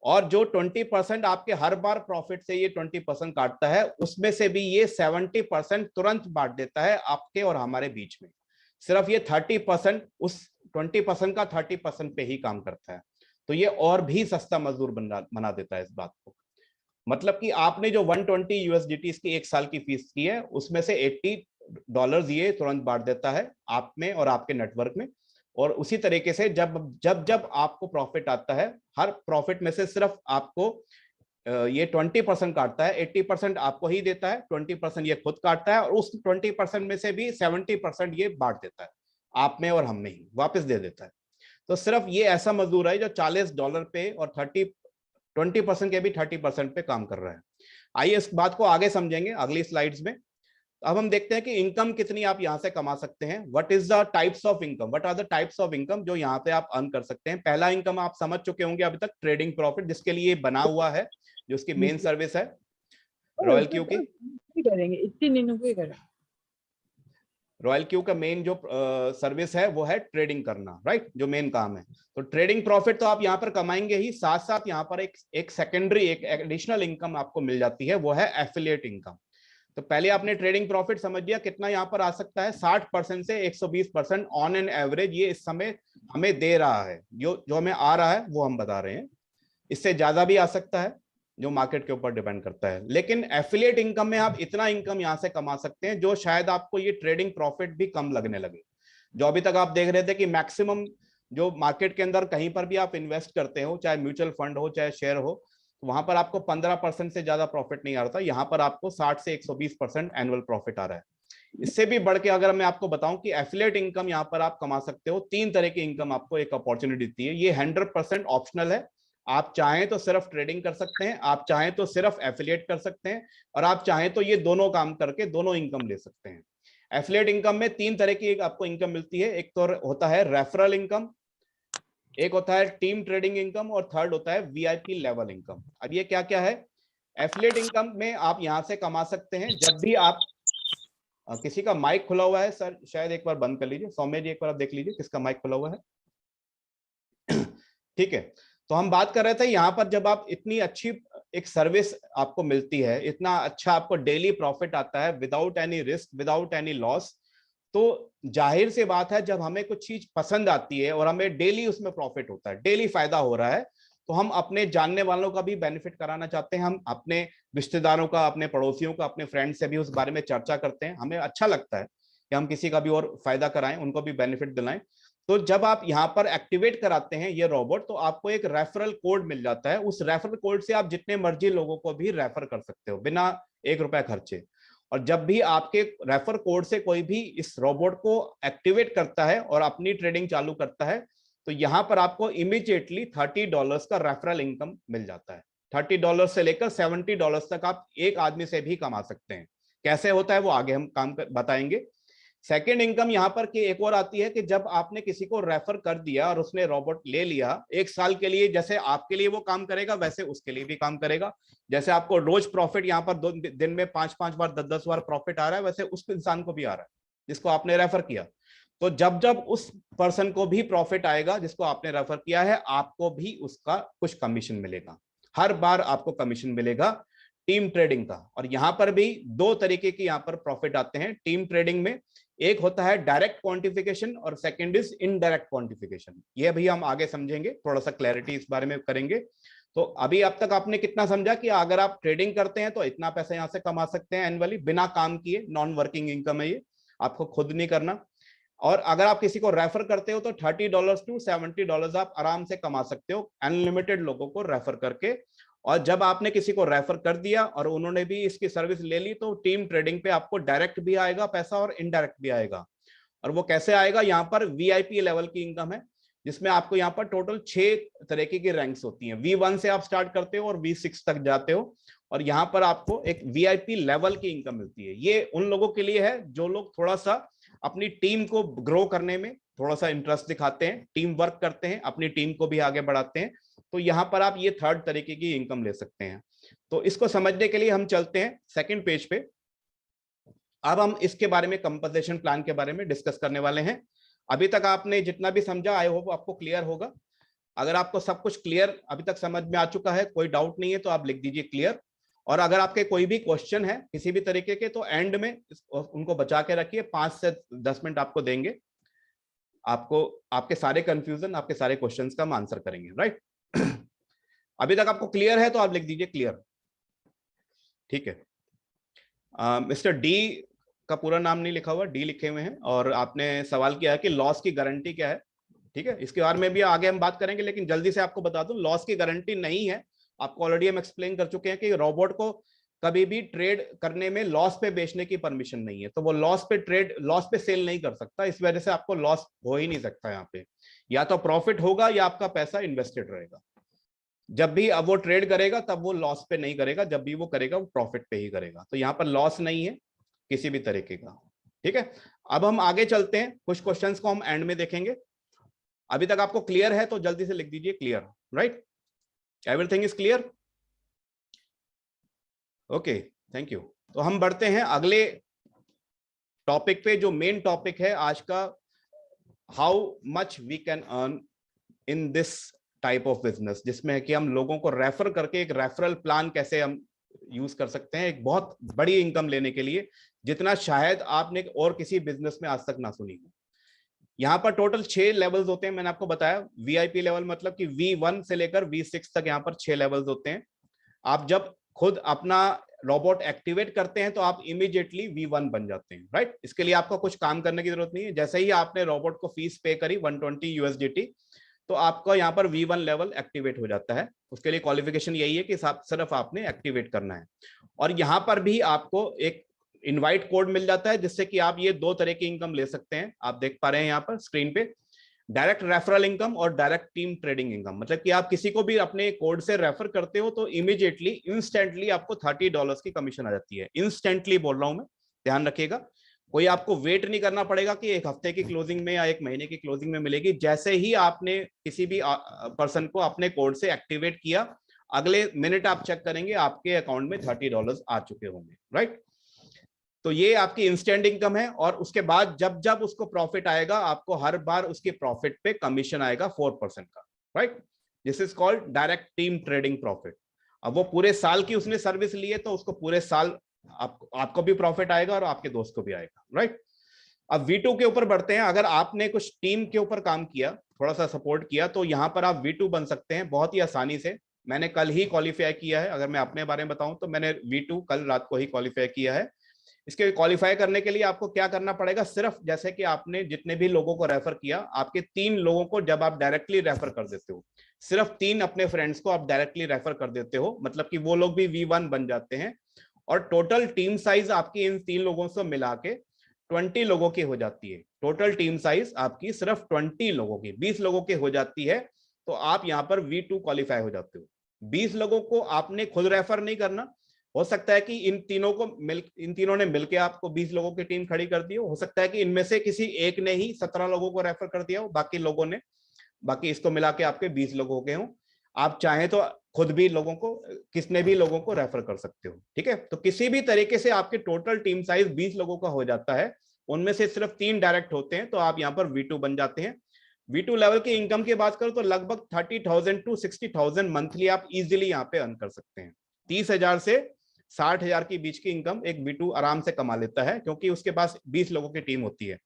[SPEAKER 1] और जो 20% आपके हर बार प्रॉफिट से ये 20% काटता है, उसमें से भी ये 70% तुरंत बांट देता है आपके और हमारे बीच में। सिर्फ ये 30% उस 20% का 30% पे ही काम करता है। तो ये और भी सस्ता मजदूर बना देता है इस बात को। मतलब कि आपने जो 120 यूएसडीटी की एक साल की फीस की है, उसमें से $80 ये तुरंत बांट देता है आप में और आपके नेटवर्क में। और उसी तरीके से जब जब जब आपको प्रॉफिट आता है, हर प्रॉफिट में से सिर्फ आपको ये 20% काटता है, 80% आपको ही देता है, 20% ये खुद काटता है और उस 20% में से भी 70% ये बांट देता है आप में और हम में ही वापस दे देता है। तो सिर्फ ये ऐसा मजदूर है जो $40 पे और 20% के भी 30% पे काम कर रहा है। आइए इस बात को आगे समझेंगे अगली स्लाइड्स में। अब हम देखते हैं कि इनकम कितनी आप यहां से कमा सकते हैं। What is the types of income, what are the types of income जो यहाँ पे आप अर्न कर सकते हैं। पहला इनकम आप समझ चुके होंगे अभी तक, ट्रेडिंग प्रॉफिट, जिसके लिए बना हुआ है, जो उसकी मेन सर्विस है रॉयल क्यू की।
[SPEAKER 2] करेंगे इतनी दिनों को करेंगे।
[SPEAKER 1] रॉयल क्यू का मेन जो सर्विस है वो है ट्रेडिंग करना, राइट, जो मेन काम है। तो ट्रेडिंग प्रॉफिट तो आप यहाँ पर कमाएंगे ही, साथ साथ यहाँ पर एक सेकेंडरी एक एडिशनल इनकम आपको मिल जाती है, वो है एफिलिएट इनकम। तो पहले आपने ट्रेडिंग प्रॉफिट समझ लिया कितना यहाँ पर आ सकता है, 60% से 120% ऑन एन एवरेज ये इस समय हमें दे रहा है। जो हमें आ रहा है वो हम बता रहे हैं, इससे ज्यादा भी आ सकता है जो मार्केट के ऊपर डिपेंड करता है। लेकिन एफिलिएट इनकम में आप इतना इनकम यहां से कमा सकते हैं जो शायद आपको ये ट्रेडिंग प्रॉफिट भी कम लगने लगे। जो अभी तक आप देख रहे थे कि मैक्सिमम जो मार्केट के अंदर कहीं पर भी आप इन्वेस्ट करते हो, चाहे म्यूचुअल फंड हो चाहे शेयर हो, वहां पर आपको 15% से ज्यादा प्रॉफिट नहीं आ रहा था, यहाँ पर आपको 60 से 120% एनुअल प्रॉफिट आ रहा है। इससे भी बढ़ के अगर मैं आपको बताऊं कि एफिलिएट इनकम यहाँ पर आप कमा सकते हो, 3 तरह की इनकम आपको एक अपॉर्चुनिटी दी है। ये 100% ऑप्शनल है, आप चाहें तो सिर्फ ट्रेडिंग कर सकते हैं, आप चाहें तो सिर्फ एफिलिएट कर सकते हैं, और आप चाहें तो ये दोनों काम करके दोनों इनकम ले सकते हैं। एफिलिएट इनकम में 3 तरह की आपको इनकम मिलती है। एक तो होता है रेफरल इनकम, एक होता है टीम ट्रेडिंग इनकम, और थर्ड होता है वीआईपी लेवल इनकम। अब ये क्या क्या है? एफिलिएट इनकम में आप यहां से कमा सकते हैं जब भी आप किसी का माइक खुला हुआ है सर, शायद एक बार बंद कर लीजिए। सौम्य जी एक बार आप देख लीजिए किसका माइक खुला हुआ है। ठीक है, तो हम बात कर रहे थे यहाँ पर जब आप इतनी अच्छी एक सर्विस आपको मिलती है, इतना अच्छा आपको डेली प्रॉफिट आता है without any risk without any loss, तो जाहिर सी बात है जब हमें कुछ चीज पसंद आती है और हमें डेली उसमें प्रॉफिट होता है, डेली फायदा हो रहा है, तो हम अपने जानने वालों का भी बेनिफिट कराना चाहते हैं। हम अपने रिश्तेदारों का, अपने पड़ोसियों का, अपने फ्रेंड से भी उस बारे में चर्चा करते हैं। हमें अच्छा लगता है कि हम किसी का भी और फायदा कराएं, उनको भी बेनिफिट दिलाएं। तो जब आप यहाँ पर एक्टिवेट कराते हैं ये रोबोट, तो आपको एक रेफरल कोड मिल जाता है। उस रेफरल कोड से आप जितने मर्जी लोगों को भी रेफर कर सकते हो बिना 1 रुपए खर्चे। और जब भी आपके रेफर कोड से कोई भी इस रोबोट को एक्टिवेट करता है और अपनी ट्रेडिंग चालू करता है, तो यहां पर आपको इमीडिएटली $30 का रेफरल इनकम मिल जाता है। $30 से लेकर $70 तक आप एक आदमी से भी कमा सकते हैं। कैसे होता है वो आगे हम बताएंगे। सेकेंड इनकम यहां पर की एक और आती है कि जब आपने किसी को रेफर कर दिया और उसने रोबोट ले लिया 1 साल के लिए, जैसे आपके लिए वो काम करेगा वैसे उसके लिए भी काम करेगा। जैसे आपको रोज प्रॉफिट यहाँ पर 2 दिन में 5-5 बार 10-10 बार प्रॉफिट आ रहा है, वैसे उस इंसान को भी आ रहा है जिसको आपने रेफर किया। तो जब जब उस पर्सन को भी प्रॉफिट आएगा जिसको आपने रेफर किया है, आपको भी उसका कुछ कमीशन मिलेगा। हर बार आपको कमीशन मिलेगा टीम ट्रेडिंग का। और यहां पर भी 2 तरीके की यहां पर प्रॉफिट आते हैं टीम ट्रेडिंग में। एक होता है डायरेक्ट क्वांटिफिकेशन और सेकंड इज इनडायरेक्ट क्वांटिफिकेशन। ये भी हम आगे समझेंगे, थोड़ा सा क्लैरिटी इस बारे में करेंगे। तो अभी अब तक आपने कितना समझा कि अगर आप ट्रेडिंग करते हैं तो इतना पैसा यहां से कमा सकते हैं एनुअली बिना काम किए, नॉन वर्किंग इनकम है ये, आपको खुद नहीं करना। और अगर आप किसी को रेफर करते हो तो $30 to $70 आप आराम से कमा सकते हो अनलिमिटेड लोगों को रेफर करके। और जब आपने किसी को रेफर कर दिया और उन्होंने भी इसकी सर्विस ले ली, तो टीम ट्रेडिंग पे आपको डायरेक्ट भी आएगा पैसा और इनडायरेक्ट भी आएगा। और वो कैसे आएगा, यहाँ पर वीआईपी लेवल की इनकम है जिसमें आपको यहाँ पर टोटल 6 तरीके की रैंक्स होती हैं। V1 से आप स्टार्ट करते हो और V6 तक जाते हो, और यहाँ पर आपको एक वीआईपी लेवल की इनकम मिलती है। ये उन लोगों के लिए है जो लोग थोड़ा सा अपनी टीम को ग्रो करने में थोड़ा सा इंटरेस्ट दिखाते हैं, टीम वर्क करते हैं, अपनी टीम को भी आगे बढ़ाते हैं। तो यहां पर आप ये थर्ड तरीके की इनकम ले सकते हैं। तो इसको समझने के लिए हम चलते हैं सेकंड पेज पे। अब हम इसके बारे में कंपनसेशन प्लान के बारे में डिस्कस करने वाले हैं। अभी तक आपने जितना भी समझा, आई होप आपको क्लियर होगा। अगर आपको सब कुछ क्लियर अभी तक समझ में आ चुका है, कोई डाउट नहीं है, तो आप लिख दीजिए क्लियर। और अगर आपके कोई भी क्वेश्चन है किसी भी तरीके के, तो एंड में उनको बचा के रखिए, 5 से 10 मिनट आपको देंगे। आपको आपके सारे कंफ्यूजन, आपके सारे क्वेश्चंस का हम आंसर करेंगे, राइट। अभी तक आपको क्लियर है तो आप लिख दीजिए क्लियर, ठीक है। मिस्टर डी का पूरा नाम नहीं लिखा हुआ, डी लिखे हुए हैं, और आपने सवाल किया है कि लॉस की गारंटी क्या है। ठीक है, इसके बारे में भी आगे हम बात करेंगे, लेकिन जल्दी से आपको बता दूं, लॉस की गारंटी नहीं है। आपको ऑलरेडी हम एक्सप्लेन कर चुके हैं कि रोबोट को कभी भी ट्रेड करने में लॉस पे बेचने की परमिशन नहीं है, तो वो लॉस पे सेल नहीं कर सकता। इस वजह से आपको लॉस हो ही नहीं सकता। यहाँ पे या तो प्रॉफिट होगा या आपका पैसा इन्वेस्टेड रहेगा। जब भी अब वो ट्रेड करेगा तब वो लॉस पे नहीं करेगा, जब भी वो करेगा वो प्रॉफिट पे ही करेगा। तो यहाँ पर लॉस नहीं है किसी भी तरीके का, ठीक है। अब हम आगे चलते हैं, कुछ क्वेश्चंस को हम एंड में देखेंगे। अभी तक आपको क्लियर है तो जल्दी से लिख दीजिए clear, right. Everything is clear, okay, thank you. तो हम बढ़ते हैं अगले टॉपिक पे, जो मेन टॉपिक है आज का, how much we can earn in this type of business, जिसमें है कि हम लोगों को रेफर करके एक रेफरल प्लान कैसे हम यूज कर सकते हैं एक बहुत बड़ी इनकम लेने के लिए, जितना शायद आपने और किसी बिजनेस में आज तक ना सुनी हो। यहाँ पर टोटल 6 लेवल्स होते हैं, मैंने आपको बताया। वीआईपी लेवल मतलब कि V1 से लेकर V6 तक यहाँ पर 6 लेवल्स होते हैं। आप जब खुद अपना रोबोट एक्टिवेट करते हैं तो आप इमीडिएटली V1 बन जाते हैं, राइट। इसके लिए आपको कुछ काम करने की जरूरत नहीं है। जैसे ही आपने रोबोट को फीस पे करी 120 USDT, तो आपका यहाँ पर V1 लेवल एक्टिवेट हो जाता है। उसके लिए क्वालिफिकेशन यही है कि सिर्फ आपने एक्टिवेट करना है। और यहाँ पर भी आपको एक इनवाइट कोड मिल जाता है, जिससे कि आप ये 2 तरह की इनकम ले सकते हैं। आप देख पा रहे हैं यहाँ पर स्क्रीन पे, डायरेक्ट रेफरल इनकम और डायरेक्ट टीम ट्रेडिंग इनकम। मतलब कि आप किसी को भी अपने कोड से रेफर करते हो तो इमीडिएटली इंस्टेंटली आपको $30 की कमीशन आ जाती है। इंस्टेंटली बोल रहा हूं मैं, ध्यान रखिएगा। कोई आपको वेट नहीं करना पड़ेगा कि 1 हफ्ते की क्लोजिंग में या 1 महीने की क्लोजिंग में मिलेगी। जैसे ही आपने किसी भी पर्सन को अपने कोड से एक्टिवेट किया, अगले मिनट आप चेक करेंगे आपके अकाउंट में $30 आ चुके होंगे, राइट। तो ये आपकी इंस्टेंट इनकम है। और उसके बाद जब जब उसको प्रॉफिट आएगा, आपको हर बार उसके प्रॉफिट पे कमीशन आएगा 4% का, right. This is called direct team trading profit. अब वो पूरे साल की उसने सर्विस ली है तो उसको पूरे साल आपको भी प्रॉफिट आएगा और आपके दोस्त को भी आएगा, राइट। अब V2 के ऊपर बढ़ते हैं। अगर आपने कुछ टीम के ऊपर काम किया, थोड़ा सा सपोर्ट किया, तो यहां पर आप V2 बन सकते हैं बहुत ही आसानी से। मैंने कल ही क्वालिफाई किया है। अगर मैं अपने बारे में बताऊं तो मैंने V2 कल रात को ही क्वालिफाई किया है। इसके क्वालिफाई करने के लिए आपको क्या करना पड़ेगा, सिर्फ जैसे कि आपने जितने भी लोगों को रेफर किया, आपके 3 लोगों को जब आप डायरेक्टली रेफर कर देते हो, सिर्फ 3 अपने फ्रेंड्स को आप डायरेक्टली रेफर कर देते हो, मतलब कि वो लोग भी V1 बन जाते हैं और टोटल टीम साइज आपकी इन 3 लोगों से मिला के 20 लोगों की हो जाती है। टोटल टीम साइज आपकी सिर्फ 20 लोगों की, 20 लोगों की हो जाती है, तो आप यहां पर V2 क्वालिफाई हो जाते हो। 20 लोगों को आपने खुद रेफर नहीं करना, हो सकता है कि इन तीनों ने मिलकर आपको 20 लोगों की टीम खड़ी कर दी हो सकता है कि इनमें से किसी एक ने ही 17 लोगों को रेफर कर दिया हो, बाकी इसको मिला के आपके 20 लोग हो गए हो। आप चाहें तो खुद भी किसने भी लोगों को रेफर कर सकते हो, ठीक है। तो किसी भी तरीके से आपके टोटल टीम साइज 20 लोगों का हो जाता है, उनमें से सिर्फ 3 डायरेक्ट होते हैं, तो आप यहाँ पर V2 बन जाते हैं। V2 लेवल की इनकम की बात करो तो लगभग 30,000 to 60,000 मंथली आप इजीली यहाँ पे अर्न कर सकते हैं। 30,000 से 60,000 के बीच की इनकम एक V2 आराम से कमा लेता है, क्योंकि उसके पास 20 लोगों की टीम होती है।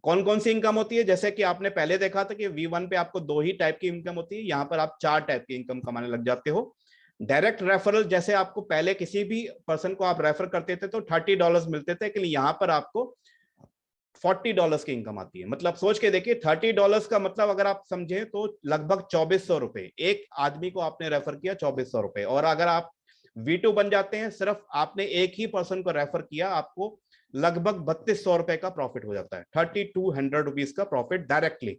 [SPEAKER 1] कौन कौन सी इनकम होती है, जैसे कि आपने पहले देखा था कि V1 पे आपको 2 ही टाइप की इनकम होती है, यहाँ पर आप 4 टाइप की इनकम कमाने लग जाते हो। डायरेक्ट रेफरल, जैसे आपको पहले किसी भी पर्सन को आप रेफर करते थे तो $30 मिलते थे, लेकिन यहाँ पर आपको $40 की इनकम आती है। मतलब सोच के देखिए, $30 का मतलब अगर आप समझें तो लगभग 2400 रुपए, एक आदमी को आपने रेफर किया 2400 रुपए। और अगर आप V2 बन जाते हैं, सिर्फ आपने एक ही पर्सन को रेफर किया, आपको लगभग 3200 रुपए का प्रॉफिट हो जाता है, 3200 रुपीज का प्रॉफिट डायरेक्टली,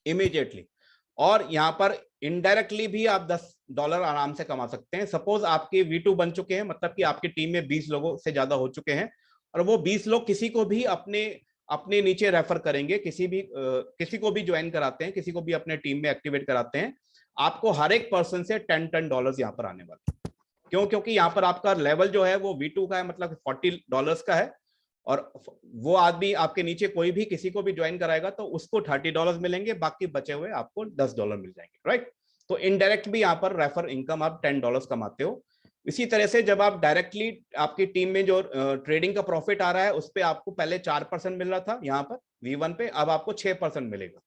[SPEAKER 1] इमीडिएटली। और यहां पर इनडायरेक्टली भी आप $10 आराम से कमा सकते हैं। सपोज आपके V2 बन चुके हैं, मतलब कि आपकी टीम में 20 लोगों से ज्यादा हो चुके हैं, और वो 20 लोग किसी को भी अपने नीचे रेफर करेंगे, किसी को भी ज्वाइन कराते हैं, किसी को भी अपने टीम में एक्टिवेट कराते हैं, आपको हर एक पर्सन से $10 यहाँ पर आने वाले। क्यों? क्योंकि यहाँ पर आपका लेवल जो है वो V2 का है, मतलब $40 का है, और वो आदमी आपके नीचे कोई भी किसी को भी ज्वाइन कराएगा तो उसको $30 मिलेंगे, बाकी बचे हुए आपको $10 मिल जाएंगे, राइट। तो इनडायरेक्ट भी यहाँ पर रेफर इनकम आप $10 कमाते हो। इसी तरह से जब आप डायरेक्टली आपकी टीम में जो ट्रेडिंग का प्रॉफिट आ रहा है, उस पर आपको पहले 4% मिल रहा था यहाँ पर V1 पे, अब आपको 6% मिलेगा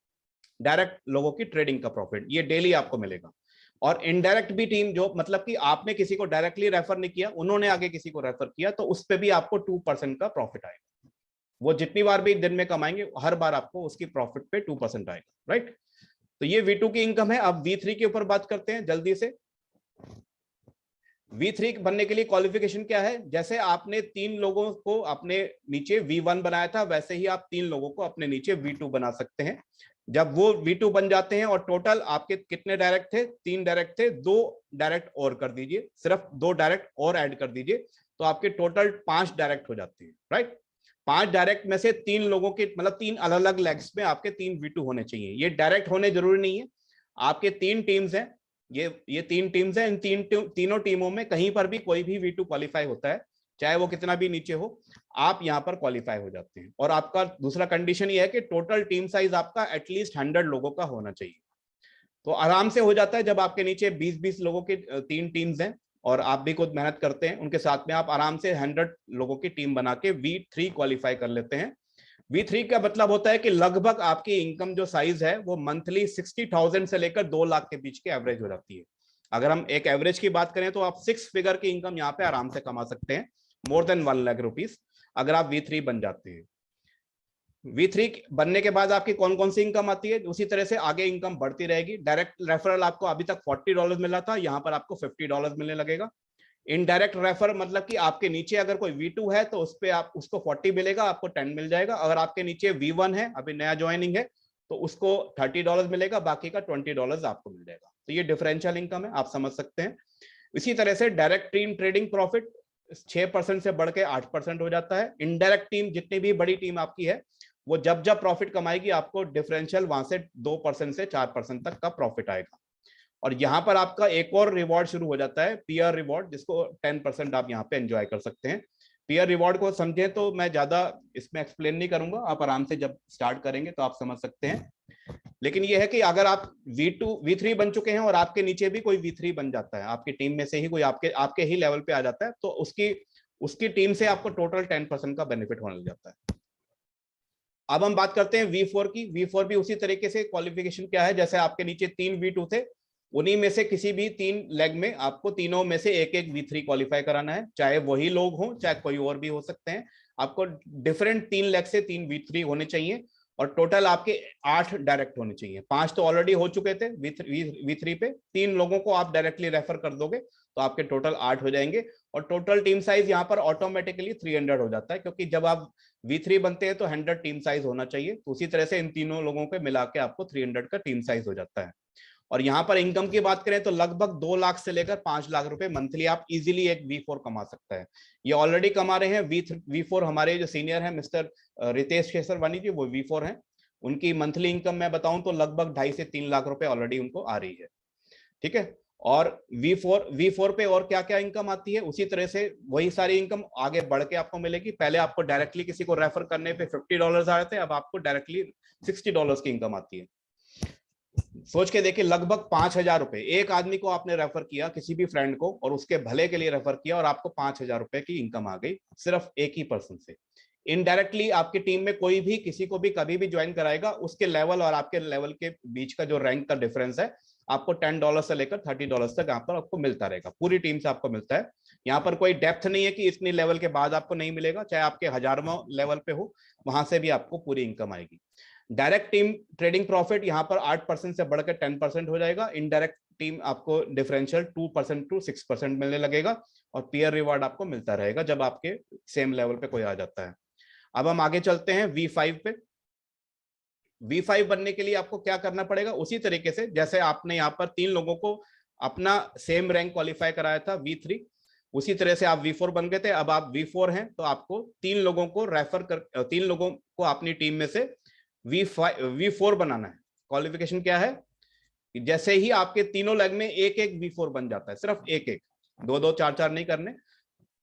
[SPEAKER 1] डायरेक्ट लोगों की ट्रेडिंग का प्रॉफिट, ये डेली आपको मिलेगा। और इनडायरेक्ट भी टीम, जो मतलब कि आपने किसी को डायरेक्टली रेफर नहीं किया, उन्होंने आगे किसी को रेफर किया, तो उस पर भी आपको 2% का प्रॉफिट आएगा। वो जितनी बार भी दिन में कमाएंगे, हर बार आपको उसकी प्रॉफिट पे 2% आएगा, राइट। तो ये V2 की इनकम है। अब V3 के ऊपर बात करते हैं जल्दी से। V3 बनने के लिए क्वालिफिकेशन क्या है, जैसे आपने 3 लोगों को अपने नीचे V1 बनाया था, वैसे ही आप 3 लोगों को अपने नीचे V2 बना सकते हैं। जब वो V2 बन जाते हैं, और टोटल आपके कितने डायरेक्ट थे, 3 डायरेक्ट थे, 2 डायरेक्ट और कर दीजिए, सिर्फ 2 डायरेक्ट और ऐड कर दीजिए, तो आपके टोटल 5 डायरेक्ट हो जाते हैं, राइट। 5 डायरेक्ट में से 3 लोगों के, मतलब 3 अलग अलग लेग्स में आपके 3 V2 होने चाहिए। ये डायरेक्ट होने जरूरी नहीं है, आपके 3 टीम्स हैं, ये 3 टीम्स हैं, इन तीनों टीमों में कहीं पर भी कोई भी V2 क्वालिफाई होता है, चाहे वो कितना भी नीचे हो, आप यहां पर क्वालिफाई हो जाते हैं। और आपका दूसरा कंडीशन ये है कि टोटल टीम साइज आपका एटलीस्ट 100 लोगों का होना चाहिए। तो आराम से हो जाता है, जब आपके नीचे 20-20 लोगों की 3 टीम्स हैं और आप भी खुद मेहनत करते हैं, उनके साथ में आप आराम से 100 लोगों की टीम बना के V3 क्वालिफाई कर लेते हैं। V3 का मतलब होता है कि लगभग आपकी इनकम जो साइज है वो मंथली 60,000 से लेकर 2 लाख के बीच की एवरेज हो जाती है। अगर हम एक एवरेज की बात करें तो आप 6 फिगर की इनकम यहाँ पे आराम से कमा सकते हैं, मोर देन 1 लाख रुपीज, अगर आप V3 बन जाते हैं। V3 बनने के बाद आपकी कौन कौन सी इनकम आती है, उसी तरह से आगे इनकम बढ़ती रहेगी। डायरेक्ट रेफरल आपको अभी तक $40 मिला था, यहाँ पर आपको $50 मिलने लगेगा। इनडायरेक्ट रेफर मतलब कि आपके नीचे अगर कोई V2 है तो उस पर आप उसको 40 मिलेगा, आपको 10 मिल जाएगा। अगर आपके नीचे V1 है, अभी नया ज्वाइनिंग है, तो उसको $30 मिलेगा, बाकी का $20 आपको मिल जाएगा। तो ये डिफरेंशियल इनकम है, आप समझ सकते हैं। इसी तरह से डायरेक्ट टीम ट्रेडिंग प्रॉफिट 6% से बढ़ के 8% हो जाता है। इनडायरेक्ट टीम, जितनी भी बड़ी टीम आपकी है, वो जब जब प्रॉफिट कमाएगी, आपको डिफरेंशियल वहां से 2% से 4% तक का प्रॉफिट आएगा। और यहाँ पर आपका एक और रिवॉर्ड शुरू हो जाता है, पीयर रिवॉर्ड, जिसको 10% आप यहाँ पे एंजॉय कर सकते हैं। पीयर रिवॉर्ड को समझें तो मैं ज्यादा इसमें एक्सप्लेन नहीं करूंगा, आप आराम से जब स्टार्ट करेंगे तो आप समझ सकते हैं। लेकिन यह है कि अगर आप V3 बन चुके हैं और आपके नीचे भी कोई V3 बन जाता है, आपकी टीम में से ही कोई आपके ही लेवल पे आ जाता है, तो उसकी टीम से आपको टोटल 10% का बेनिफिट होने लग जाता है। अब हम बात करते हैं V4 की। V4 भी उसी तरीके से क्वालिफिकेशन क्या है, जैसे आपके नीचे 3 V2 थे, उन्हीं में से किसी भी 3 लेग में आपको तीनों में से एक एक V3 क्वालिफाई कराना है, चाहे वही लोग हों चाहे कोई और भी हो सकते हैं। आपको डिफरेंट 3 लेग से 3 V3 होने चाहिए और टोटल आपके 8 डायरेक्ट होने चाहिए। 5 तो ऑलरेडी हो चुके थे V3 पे, 3 लोगों को आप डायरेक्टली रेफर कर दोगे तो आपके टोटल 8 हो जाएंगे। और टोटल टीम साइज यहाँ पर ऑटोमेटिकली 300 हो जाता है, क्योंकि जब आप V3 बनते हैं तो 100 टीम साइज होना चाहिए। तो उसी तरह से इन तीनों लोगों के मिला के आपको 300 का टीम साइज हो जाता है। और यहाँ पर इनकम की बात करें तो लगभग 2 लाख से लेकर 5 लाख रुपए मंथली आप इजीली एक V4 कमा सकता है। ये ऑलरेडी कमा रहे हैं। V4 हमारे जो सीनियर हैं मिस्टर रितेश केसरवानी जी, वो V4 हैं। उनकी मंथली इनकम मैं बताऊं तो लगभग 2.5 से 3 लाख रुपए ऑलरेडी उनको आ रही है। ठीक है। और V4 पे और क्या क्या इनकम आती है, उसी तरह से वही सारी इनकम आगे बढ़ के आपको मिलेगी। पहले आपको डायरेक्टली किसी को रेफर करने पे $50 आ रहे थे, अब आपको डायरेक्टली $60 की इनकम आती है। सोच के देखिए, लगभग 5,000 रुपए एक आदमी को आपने रेफर किया, किसी भी फ्रेंड को, और उसके भले के लिए रेफर किया और आपको 5,000 रुपए की इनकम आ गई सिर्फ एक ही पर्सन से। इनडायरेक्टली आपकी टीम में कोई भी किसी को भी कभी भी ज्वाइन कराएगा, उसके लेवल और आपके लेवल के बीच का जो रैंक का डिफरेंस है आपको $10 से लेकर $30 तक यहाँ पर आपको मिलता रहेगा। पूरी टीम से आपको मिलता है। यहाँ पर कोई डेप्थ नहीं है कि इतनी लेवल के बाद आपको नहीं मिलेगा, चाहे आपके 1000वां लेवल पे हो, वहां से भी आपको पूरी इनकम आएगी। डायरेक्ट टीम ट्रेडिंग प्रॉफिट यहाँ पर 8% से बढ़कर 10% हो जाएगा। इनडायरेक्ट टीम आपको डिफरेंशियल 2% टू 6% मिलने लगेगा और पीयर रिवार्ड आपको मिलता रहेगा जब आपके सेम लेवल पे कोई आ जाता है। अब हम आगे चलते हैं V5 पे। V5 बनने के लिए आपको क्या करना पड़ेगा, उसी तरीके से जैसे आपने यहाँ पर 3 लोगों को अपना सेम रैंक क्वालिफाई कराया था V3, उसी तरह से आप V4 बन गए थे। अब आप V4 हैं तो आपको 3 लोगों को रेफर कर, 3 लोगों को अपनी टीम में से V4 बनाना है। क्वालिफिकेशन क्या है, जैसे ही आपके तीनों लेग में एक एक V4 बन जाता है, सिर्फ एक एक, 2-2 4-4 नहीं करने।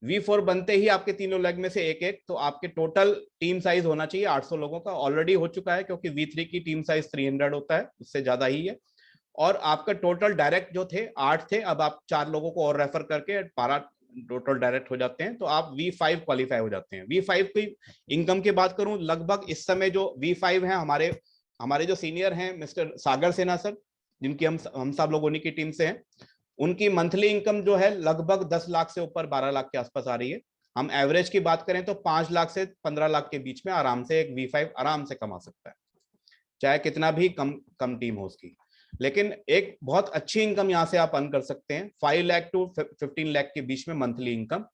[SPEAKER 1] V4 बनते ही आपके तीनों लेग में से एक एक, तो आपके टोटल टीम साइज होना चाहिए 800 लोगों का। ऑलरेडी हो चुका है क्योंकि V3 की टीम साइज 300 होता है, उससे ज्यादा ही है। और आपका टोटल डायरेक्ट जो थे 8 थे, अब आप 4 लोगों को और रेफर करके 12 टोटल डायरेक्ट हो जाते हैं, तो आप V5 क्वालिफाई हो जाते हैं। V5 की इनकम की बात करूं, लगभग इस समय जो V5 है हमारे जो सीनियर हैं मिस्टर सागर सेना सर, जिनकी हम सब लोग उन्हीं की टीम से हैं, उनकी मंथली इनकम जो है लगभग 10 लाख से ऊपर 12 लाख के आसपास आ रही है। हम एवरेज की बात करें तो 5 लाख से 15 लाख के बीच में आराम से एक V5 आराम से कमा सकता है, चाहे कितना भी कम टीम हो उसकी। लेकिन एक बहुत अच्छी इनकम यहां से आप अर्न कर सकते हैं, 5 लाख टू 15 लाख के बीच में मंथली इनकम।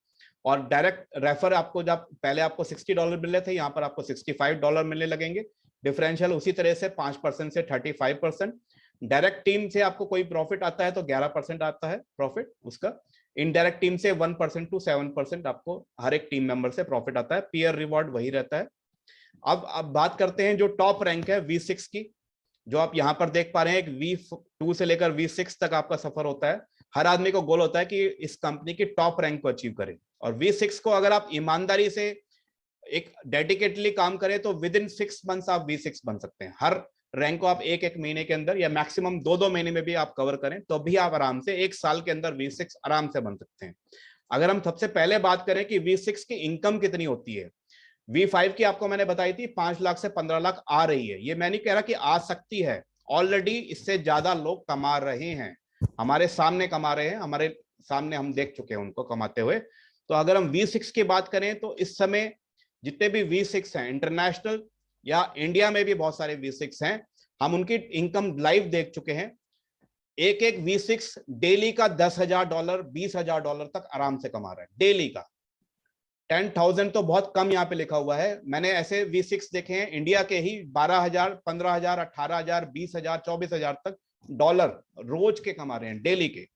[SPEAKER 1] और डायरेक्ट रेफर आपको, जब पहले आपको $60 मिल रहे थे, यहाँ पर आपको $65 मिलने लगेंगे। डिफरेंशियल उसी तरह से 5% से 35%। डायरेक्ट टीम से आपको कोई प्रॉफिट आता है तो 11% आता है प्रॉफिट उसका। इनडायरेक्ट टीम से 1% टू 7% आपको हर एक टीम मेंबर से प्रॉफिट आता है। पीयर रिवॉर्ड वही रहता है। अब बात करते हैं जो टॉप रैंक है V6 की, जो आप यहाँ पर देख पा रहे हैं। एक V2 से लेकर V6 तक आपका सफर होता है। हर आदमी को गोल होता है कि इस कंपनी की टॉप रैंक को अचीव करें, और V6 को अगर आप ईमानदारी से एक डेडिकेटली काम करें तो विद इन 6 मंथ्स आप V6 बन सकते हैं। हर रैंक को आप एक एक महीने के अंदर या मैक्सिमम 2-2 महीने में भी आप कवर करें तो भी आप आराम से 1 साल के अंदर V6 आराम से बन सकते हैं। अगर हम सबसे पहले बात करें कि V6 की इनकम कितनी होती है, V5 की आपको मैंने बताई थी 5 लाख से 15 लाख आ रही है। ये मैं नहीं कह रहा कि आ सकती है, ऑलरेडी इससे ज्यादा लोग कमा रहे हैं, हमारे सामने कमा रहे हैं, हमारे सामने हम देख चुके हैं उनको कमाते हुए। तो अगर हम V6 की बात करें तो इस समय जितने भी V6 हैं, इंटरनेशनल या इंडिया में भी बहुत सारे V6 हैं, हम उनकी इनकम लाइव देख चुके हैं। एक एक V6 डेली का $10,000 $20,000 तक आराम से कमा रहा है डेली का। 10,000 तो बहुत कम यहाँ पे लिखा हुआ है। मैंने ऐसे V6 देखे हैं इंडिया के ही 12,000 15,000 18,000 20,000 24,000 तक डॉलर रोज के कमा रहे हैं, डेली के।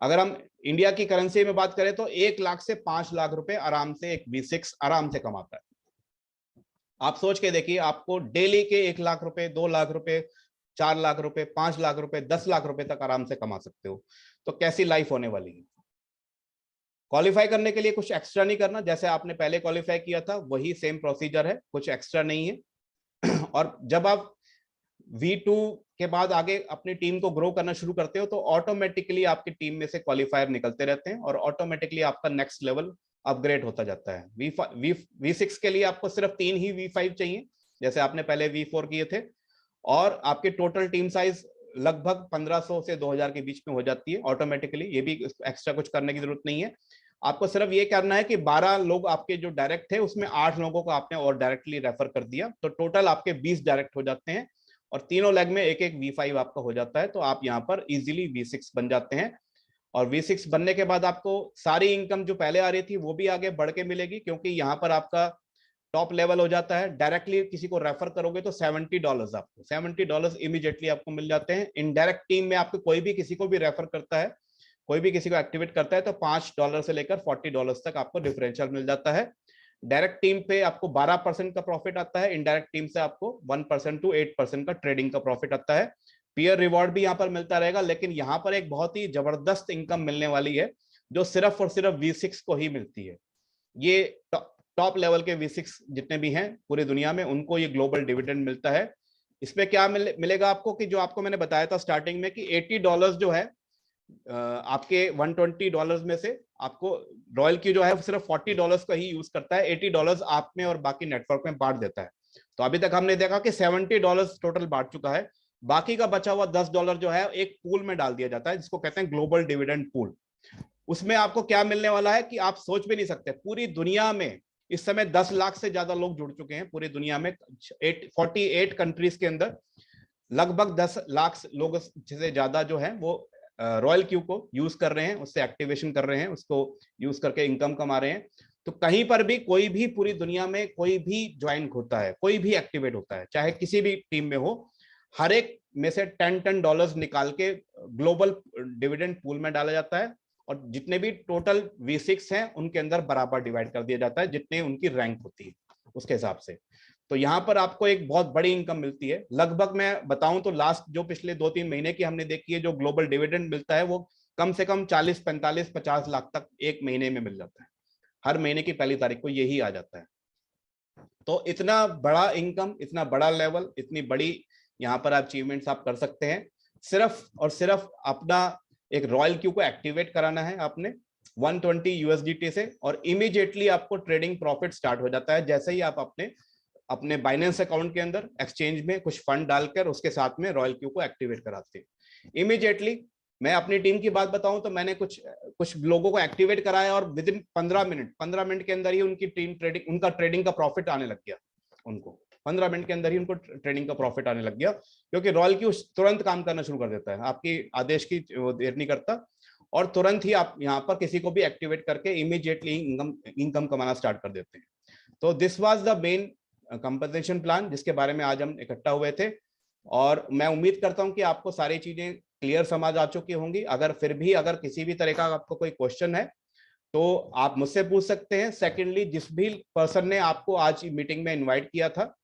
[SPEAKER 1] अगर हम इंडिया की करेंसी में बात करें तो 1 लाख से 5 लाख रुपए आराम से एक V6 आराम से कमाता है। आप सोच के देखिए, आपको डेली के 1 लाख रुपए, 2 लाख रुपए, 4 लाख रुपए, 5 लाख रुपए, 10 लाख रुपए तक आराम से कमा सकते हो। तो कैसी लाइफ होने वाली है। क्वालिफाई करने के लिए कुछ एक्स्ट्रा नहीं करना, जैसे आपने पहले क्वालिफाई किया था वही सेम प्रोसीजर है, कुछ एक्स्ट्रा नहीं है। और जब आप V2 के बाद आगे अपनी टीम को ग्रो करना शुरू करते हो तो ऑटोमेटिकली आपकी टीम में से क्वालिफायर निकलते रहते हैं और ऑटोमेटिकली आपका नेक्स्ट लेवल अपग्रेड होता जाता है। V6 के लिए आपको सिर्फ 3 ही V5 चाहिए, जैसे आपने पहले V4 किए थे, और आपके टोटल टीम साइज लगभग 1500 से 2000 के बीच में हो जाती है ऑटोमेटिकली। ये भी एक्स्ट्रा कुछ करने की जरूरत नहीं है। आपको सिर्फ ये करना है कि 12 लोग आपके जो डायरेक्ट थे उसमें 8 लोगों को आपने और डायरेक्टली रेफर कर दिया, तो टोटल आपके 20 डायरेक्ट हो जाते हैं और तीनों लेग में एक एक V5 आपका हो जाता है। तो आप यहाँ पर इजीली V6 बन जाते हैं और V6 बनने के बाद आपको सारी इनकम जो पहले आ रही थी वो भी आगे बढ़ के मिलेगी, क्योंकि यहाँ पर आपका टॉप लेवल हो जाता है। डायरेक्टली किसी को रेफर करोगे तो $70 आपको $70 इमीडिएटली आपको मिल जाते हैं। इनडायरेक्ट टीम में आपको कोई भी किसी को भी रेफर करता है, कोई भी किसी को एक्टिवेट करता है तो $5 से लेकर $40 तक आपको डिफरेंशियल मिल जाता है। डायरेक्ट टीम पे आपको 12% का प्रॉफिट आता है, इनडायरेक्ट टीम से आपको 1% to 8% का ट्रेडिंग का प्रॉफिट आता है। पीयर रिवॉर्ड भी यहाँ पर मिलता रहेगा, लेकिन यहाँ पर एक बहुत ही जबरदस्त इनकम मिलने वाली है जो सिर्फ और सिर्फ V6 को ही मिलती है। ये टॉप लेवल के V6 जितने भी हैं पूरी दुनिया में उनको ये ग्लोबल डिविडेंड मिलता है। इसमें क्या मिलेगा आपको कि जो आपको मैंने बताया था स्टार्टिंग में कि $80 जो है आपके $120 में से आपको रॉयल की जो है सिर्फ $40 का ही यूज करता है, $80 आप में और बाकी नेटवर्क में बांट देता है। तो अभी तक हमने देखा कि $70 टोटल बांट चुका है। बाकी का बचा हुआ $10 जो है एक पूल में डाल दिया जाता है जिसको कहते हैं ग्लोबल डिविडेंड पूल। उसमें आपको क्या मिलने वाला है कि आप सोच भी नहीं सकते। पूरी दुनिया में इस समय 10 लाख से ज्यादा लोग जुड़ चुके हैं पूरी दुनिया में। 48 कंट्रीज के अंदर लगभग 10 लाख लोग से ज्यादा जो है वो रॉयल क्यू को यूज कर रहे हैं, उससे एक्टिवेशन कर रहे हैं, उसको यूज करके इनकम कमा रहे हैं। तो कहीं पर भी कोई भी पूरी दुनिया में कोई भी ज्वाइन होता है, कोई भी एक्टिवेट होता है, चाहे किसी भी टीम में हो, हर एक में से $10 निकाल के ग्लोबल डिविडेंड पूल में डाला जाता है और जितने भी टोटल V6 हैं उनके अंदर बराबर डिवाइड कर दिया जाता है जितने उनकी रैंक होती है उसके हिसाब से। तो यहाँ पर आपको एक बहुत बड़ी इनकम मिलती है। लगभग मैं बताऊं तो लास्ट जो पिछले 2-3 महीने की हमने देखी है जो ग्लोबल डिविडेंड मिलता है वो कम से कम 40, 45, 50 लाख तक एक महीने में मिल जाता है। हर महीने की पहली तारीख को यही आ जाता है। तो इतना बड़ा इनकम, इतना बड़ा लेवल, इतनी बड़ी यहाँ पर अचीवमेंट्स आप कर सकते हैं। सिर्फ और सिर्फ अपना एक रॉयल क्यू को एक्टिवेट कराना है आपने 120 USDT से और इमीडिएटली आपको ट्रेडिंग प्रॉफिट स्टार्ट हो जाता है जैसे ही आप अपने बाइनेंस अकाउंट के अंदर एक्सचेंज में कुछ फंड डालकर उसके साथ में रॉयल क्यू को एक्टिवेट कराते हैं इमीडिएटली। मैं अपनी टीम की बात बताऊं तो मैंने कुछ लोगों को एक्टिवेट कराया और विद इन 15 मिनट के अंदर ही उनकी उनका ट्रेडिंग का प्रॉफिट आने लग गया। उनको 15 मिनट के अंदर ही उनको ट्रेडिंग का प्रॉफिट आने लग गया, क्योंकि रॉयल क्यू तुरंत काम करना शुरू कर देता है, आपकी आदेश की देर नहीं करता और तुरंत ही आप यहाँ पर किसी को भी एक्टिवेट करके इमीडिएटली इनकम कमाना स्टार्ट कर देते हैं। तो this was the main compensation plan जिसके बारे में आज हम इकट्ठा हुए थे और मैं उम्मीद करता हूं कि आपको सारी चीजें क्लियर समझ आ चुकी होंगी। अगर फिर भी अगर किसी भी तरह का आपको कोई क्वेश्चन है तो आप मुझसे पूछ सकते हैं। सेकेंडली, जिस भी पर्सन ने आपको आज मीटिंग में इन्वाइट किया था,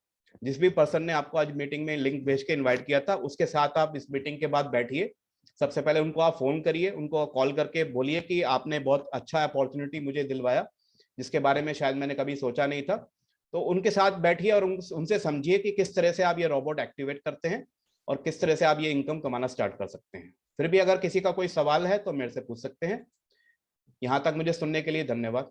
[SPEAKER 1] जिस भी पर्सन ने आपको आज मीटिंग में लिंक भेज के इन्वाइट किया था, उसके साथ आप इस मीटिंग के बाद बैठिए। सबसे पहले उनको आप फोन करिए, उनको कॉल करके बोलिए कि आपने बहुत अच्छा अपॉर्चुनिटी मुझे दिलवाया जिसके बारे में शायद मैंने कभी सोचा नहीं था। तो उनके साथ बैठिए और उनसे समझिए कि किस तरह से आप ये रोबोट एक्टिवेट करते हैं और किस तरह से आप ये इनकम कमाना स्टार्ट कर सकते हैं। फिर भी अगर किसी का कोई सवाल है तो मेरे से पूछ सकते हैं। यहाँ तक मुझे सुनने के लिए धन्यवाद।